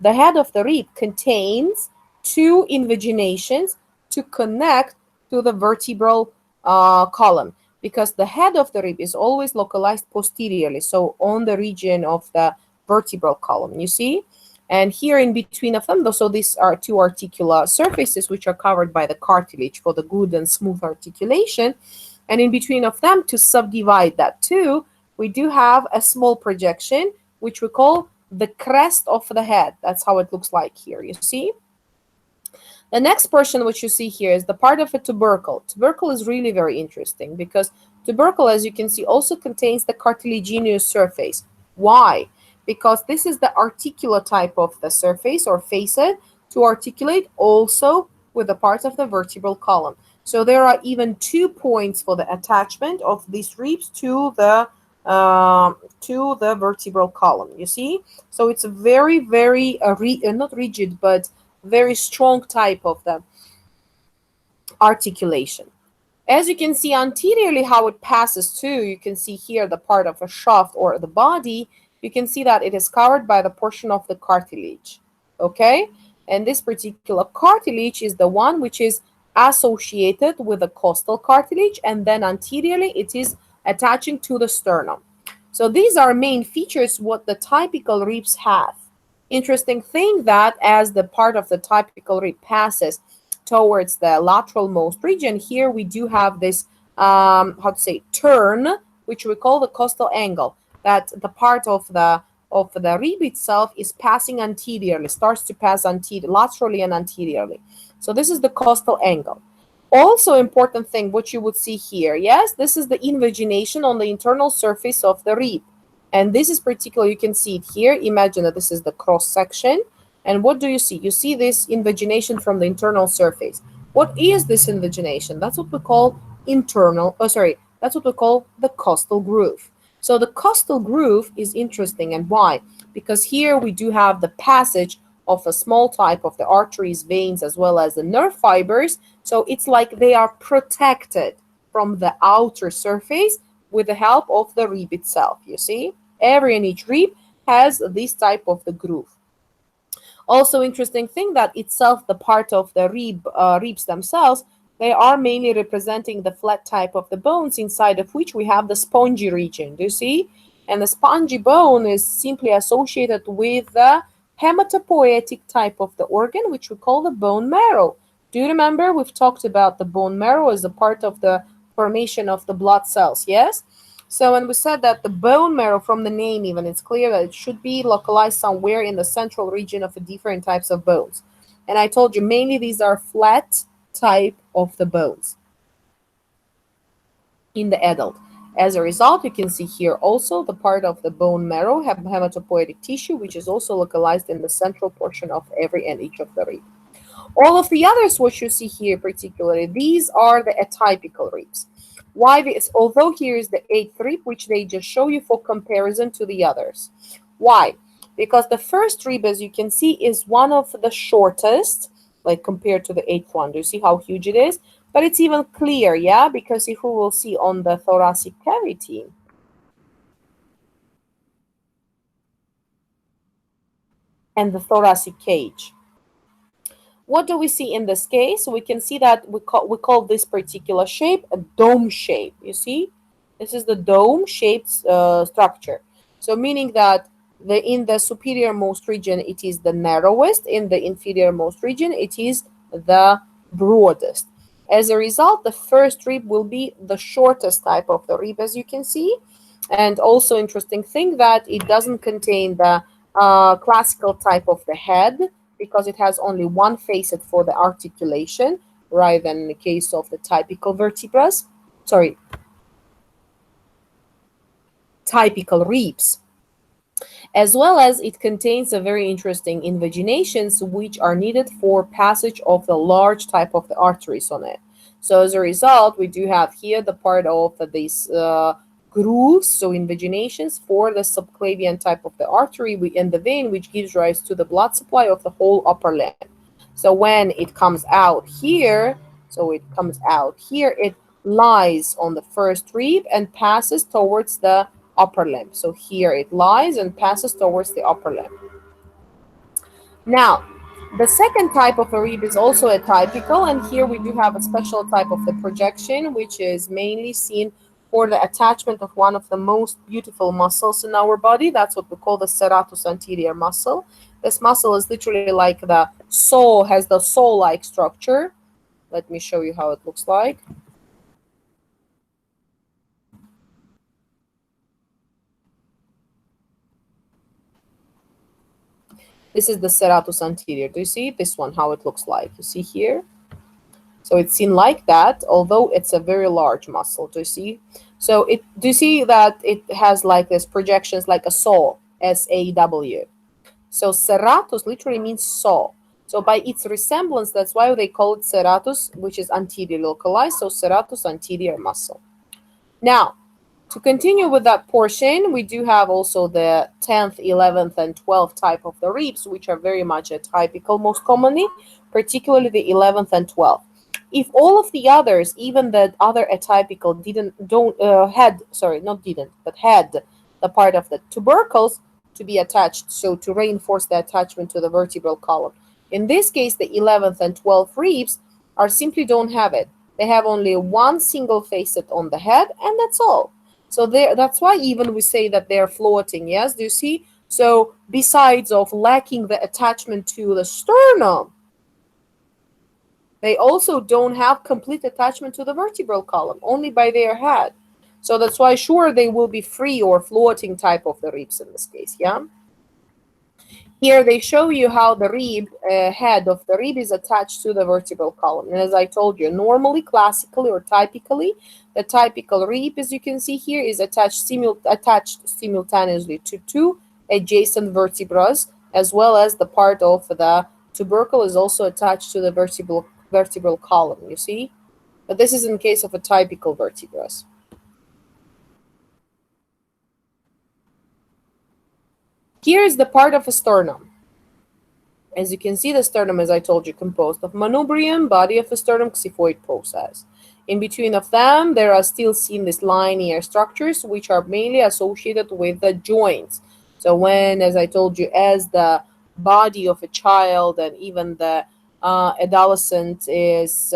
the head of the rib contains 2 invaginations to connect to the vertebral column, because the head of the rib is always localized posteriorly, so on the region of the vertebral column, you see? And here in between of them, so these are 2 articular surfaces which are covered by the cartilage for the good and smooth articulation. And in between of them, to subdivide that too, we do have a small projection, which we call the crest of the head. That's how it looks like here, you see? The next portion which you see here is the part of a tubercle. Tubercle is really very interesting because tubercle, as you can see, also contains the cartilaginous surface. Why? Because this is the articular type of the surface or facet to articulate also with the parts of the vertebral column. So there are even 2 points for the attachment of these ribs to the vertebral column. You see, so it's a very, very not rigid, but very strong type of the articulation. As you can see anteriorly how it passes too, you can see here the part of a shaft or the body, you can see that it is covered by the portion of the cartilage. Okay? And this particular cartilage is the one which is associated with the costal cartilage, and then anteriorly it is attaching to the sternum. So these are main features what the typical ribs have. Interesting thing that as the part of the typical rib passes towards the lateral most region, here we do have this how to say turn, which we call the costal angle, that the part of the rib itself is passing anteriorly, starts to pass laterally and anteriorly. So this is the costal angle. Also important thing what you would see here, yes, this is the invagination on the internal surface of the rib. And this is particular, you can see it here. Imagine that this is the cross section. And what do you see? You see this invagination from the internal surface. What is this invagination? That's what we call that's what we call the costal groove. So the costal groove is interesting, and why? Because here we do have the passage of a small type of the arteries, veins, as well as the nerve fibers. So it's like they are protected from the outer surface with the help of the rib itself. You see, every and each rib has this type of the groove. Also interesting thing that itself the part of the ribs themselves, they are mainly representing the flat type of the bones, inside of which we have the spongy region. Do you see? And the spongy bone is simply associated with the hematopoietic type of the organ, which we call the bone marrow. Do you remember we've talked about the bone marrow as a part of the formation of the blood cells? Yes. So when we said that the bone marrow, from the name even, it's clear that it should be localized somewhere in the central region of the different types of bones. And I told you mainly these are flat type of the bones in the adult. As a result, you can see here also the part of the bone marrow, hematopoietic tissue, which is also localized in the central portion of every and each of the rib. All of the others, what you see here particularly, these are the atypical ribs. Why this? Although here is the 8th rib, which they just show you for comparison to the others. Why? Because the first rib, as you can see, is one of the shortest, like compared to the 8th one. Do you see how huge it is? But it's even clear, yeah? Because if we will see on the thoracic cavity, and the thoracic cage, what do we see in this case? We can see that we call this particular shape a dome shape. You see, this is the dome shaped structure. So meaning that in the superior most region it is the narrowest, in the inferior most region it is the broadest. As a result, the first rib will be the shortest type of the rib, as you can see. And also interesting thing that it doesn't contain the classical type of the head, because it has only one facet for the articulation, rather than in the case of the typical vertebras. Sorry, typical ribs. As well as it contains a very interesting invaginations which are needed for passage of the large type of the arteries on it. So as a result, we do have here the part of these grooves, so invaginations for the subclavian type of the artery and the vein, which gives rise to the blood supply of the whole upper limb. So when it comes out here, it lies on the first rib and passes towards the upper limb. So here it lies and passes towards the upper limb. Now, the second type of a rib is also atypical, and here we do have a special type of the projection, which is mainly seen for the attachment of one of the most beautiful muscles in our body. That's what we call the serratus anterior muscle. This muscle is literally like the saw, has the saw-like structure. Let me show you how it looks like. This is the serratus anterior. Do you see this one, how it looks like? You see here? So it's seen like that, although it's a very large muscle. Do you see? So do you see that it has like this projections like a saw, SAW? So serratus literally means saw. So by its resemblance, that's why they call it serratus, which is anterior localized. So serratus anterior muscle. Now, to continue with that portion, we do have also the 10th, 11th, and 12th type of the ribs, which are very much atypical most commonly, particularly the 11th and 12th. If all of the others, even the other atypical, had the part of the tubercles to be attached, so to reinforce the attachment to the vertebral column. In this case, the 11th and 12th ribs are simply don't have it. They have only one single facet on the head, and that's all. So that's why even we say that they're floating. Yes, do you see? So besides of lacking the attachment to the sternum, they also don't have complete attachment to the vertebral column, only by their head. So that's why sure they will be free or floating type of the ribs in this case. Yeah. Here they show you how the rib, head of the rib is attached to the vertebral column. And as I told you, normally, classically, or typically, the typical rib, as you can see here, is attached simultaneously to two adjacent vertebrae, as well as the part of the tubercle is also attached to the vertebral column, you see? But this is in case of a typical vertebra. Here is the part of a sternum. As you can see, the sternum, as I told you, composed of manubrium, body of the sternum, xiphoid process. In between of them, there are still seen these linear structures, which are mainly associated with the joints. So when, as I told you, as the body of a child and even the adolescent is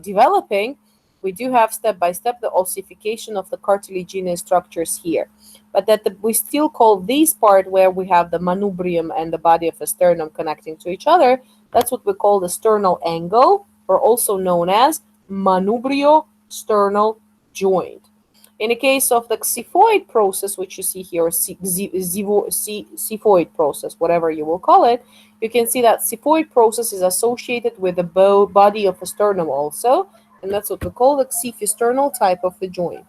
developing, we do have step by step the ossification of the cartilaginous structures here. But we still call this part where we have the manubrium and the body of the sternum connecting to each other, that's what we call the sternal angle, or also known as manubrio-sternal joint. In the case of the xiphoid process, which you see here, or xiphoid process, whatever you will call it, you can see that xiphoid process is associated with the body of the sternum also, and that's what we call the xiphisternal type of the joint.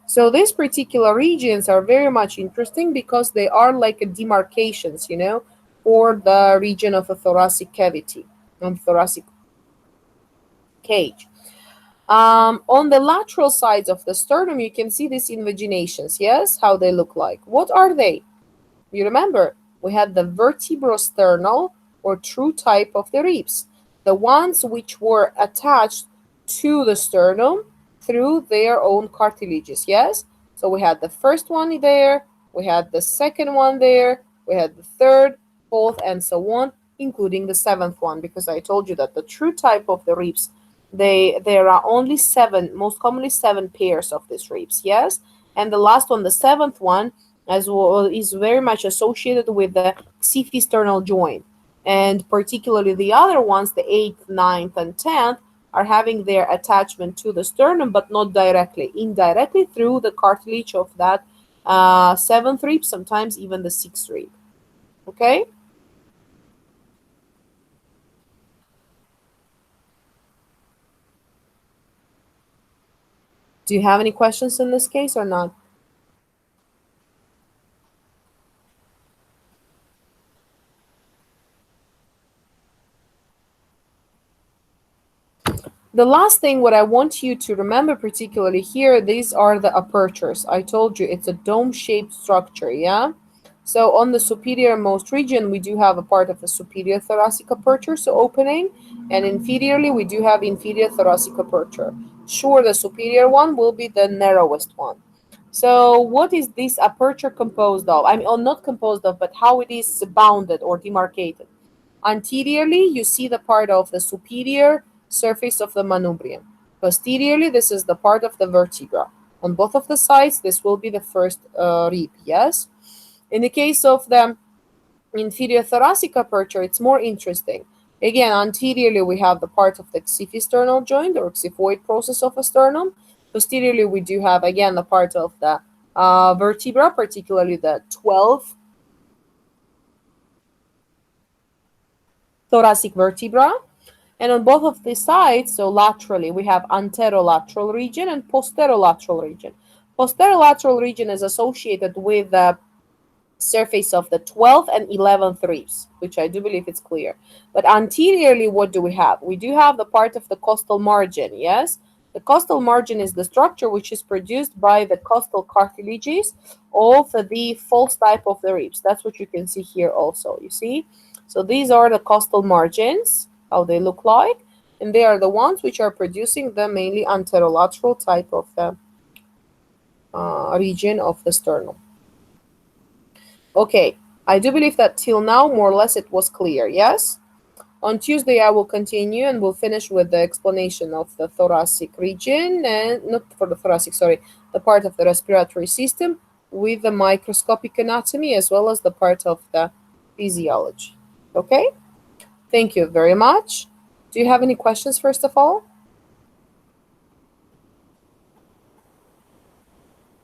So these particular regions are very much interesting because they are like demarcations, for the region of the thoracic cavity and thoracic cage. On the lateral sides of the sternum, you can see these invaginations, yes? How they look like. What are they? You remember, we had the vertebrosternal or true type of the ribs, the ones which were attached to the sternum through their own cartilages, yes? So we had the first one there, we had the second one there, we had the third, fourth, and so on, including the seventh one, because I told you that the true type of the ribs, there are only seven, most commonly seven pairs of these ribs, yes? And the last one, the seventh one, as well, is very much associated with the xiphisternal joint. And particularly the other ones, the 8th, 9th, and 10th, are having their attachment to the sternum, but not directly, indirectly through the cartilage of that 7th rib, sometimes even the 6th rib. Okay? Do you have any questions in this case or not? The last thing what I want you to remember particularly here, these are the apertures. I told you it's a dome-shaped structure, yeah? So on the superior most region, we do have a part of the superior thoracic aperture, so opening, and inferiorly, we do have inferior thoracic aperture. Sure, the superior one will be the narrowest one. So what is this aperture composed of? I mean, or not composed of, but how it is bounded or demarcated. Anteriorly, you see the part of the superior surface of the manubrium. Posteriorly, this is the part of the vertebra. On both of the sides, this will be the first rib, yes? In the case of the inferior thoracic aperture, it's more interesting. Again, anteriorly, we have the part of the xiphisternal joint or xiphoid process of a sternum. Posteriorly, we do have, again, the part of the vertebra, particularly the 12th thoracic vertebra. And on both of these sides, so laterally, we have anterolateral region and posterolateral region. Posterolateral region is associated with the surface of the 12th and 11th ribs, which I do believe it's clear. But anteriorly, what do we have? We do have the part of the costal margin, yes? The costal margin is the structure which is produced by the costal cartilages of the false type of the ribs. That's what you can see here also, you see? So these are the costal margins, how they look like, and they are the ones which are producing the mainly anterolateral type of the region of the sternum. Okay, I do believe that till now, more or less, it was clear, yes? On Tuesday, I will continue and we'll finish with the explanation of the thoracic region, and not for the thoracic, sorry, the part of the respiratory system with the microscopic anatomy as well as the part of the physiology. Okay? Thank you very much. Do you have any questions, first of all?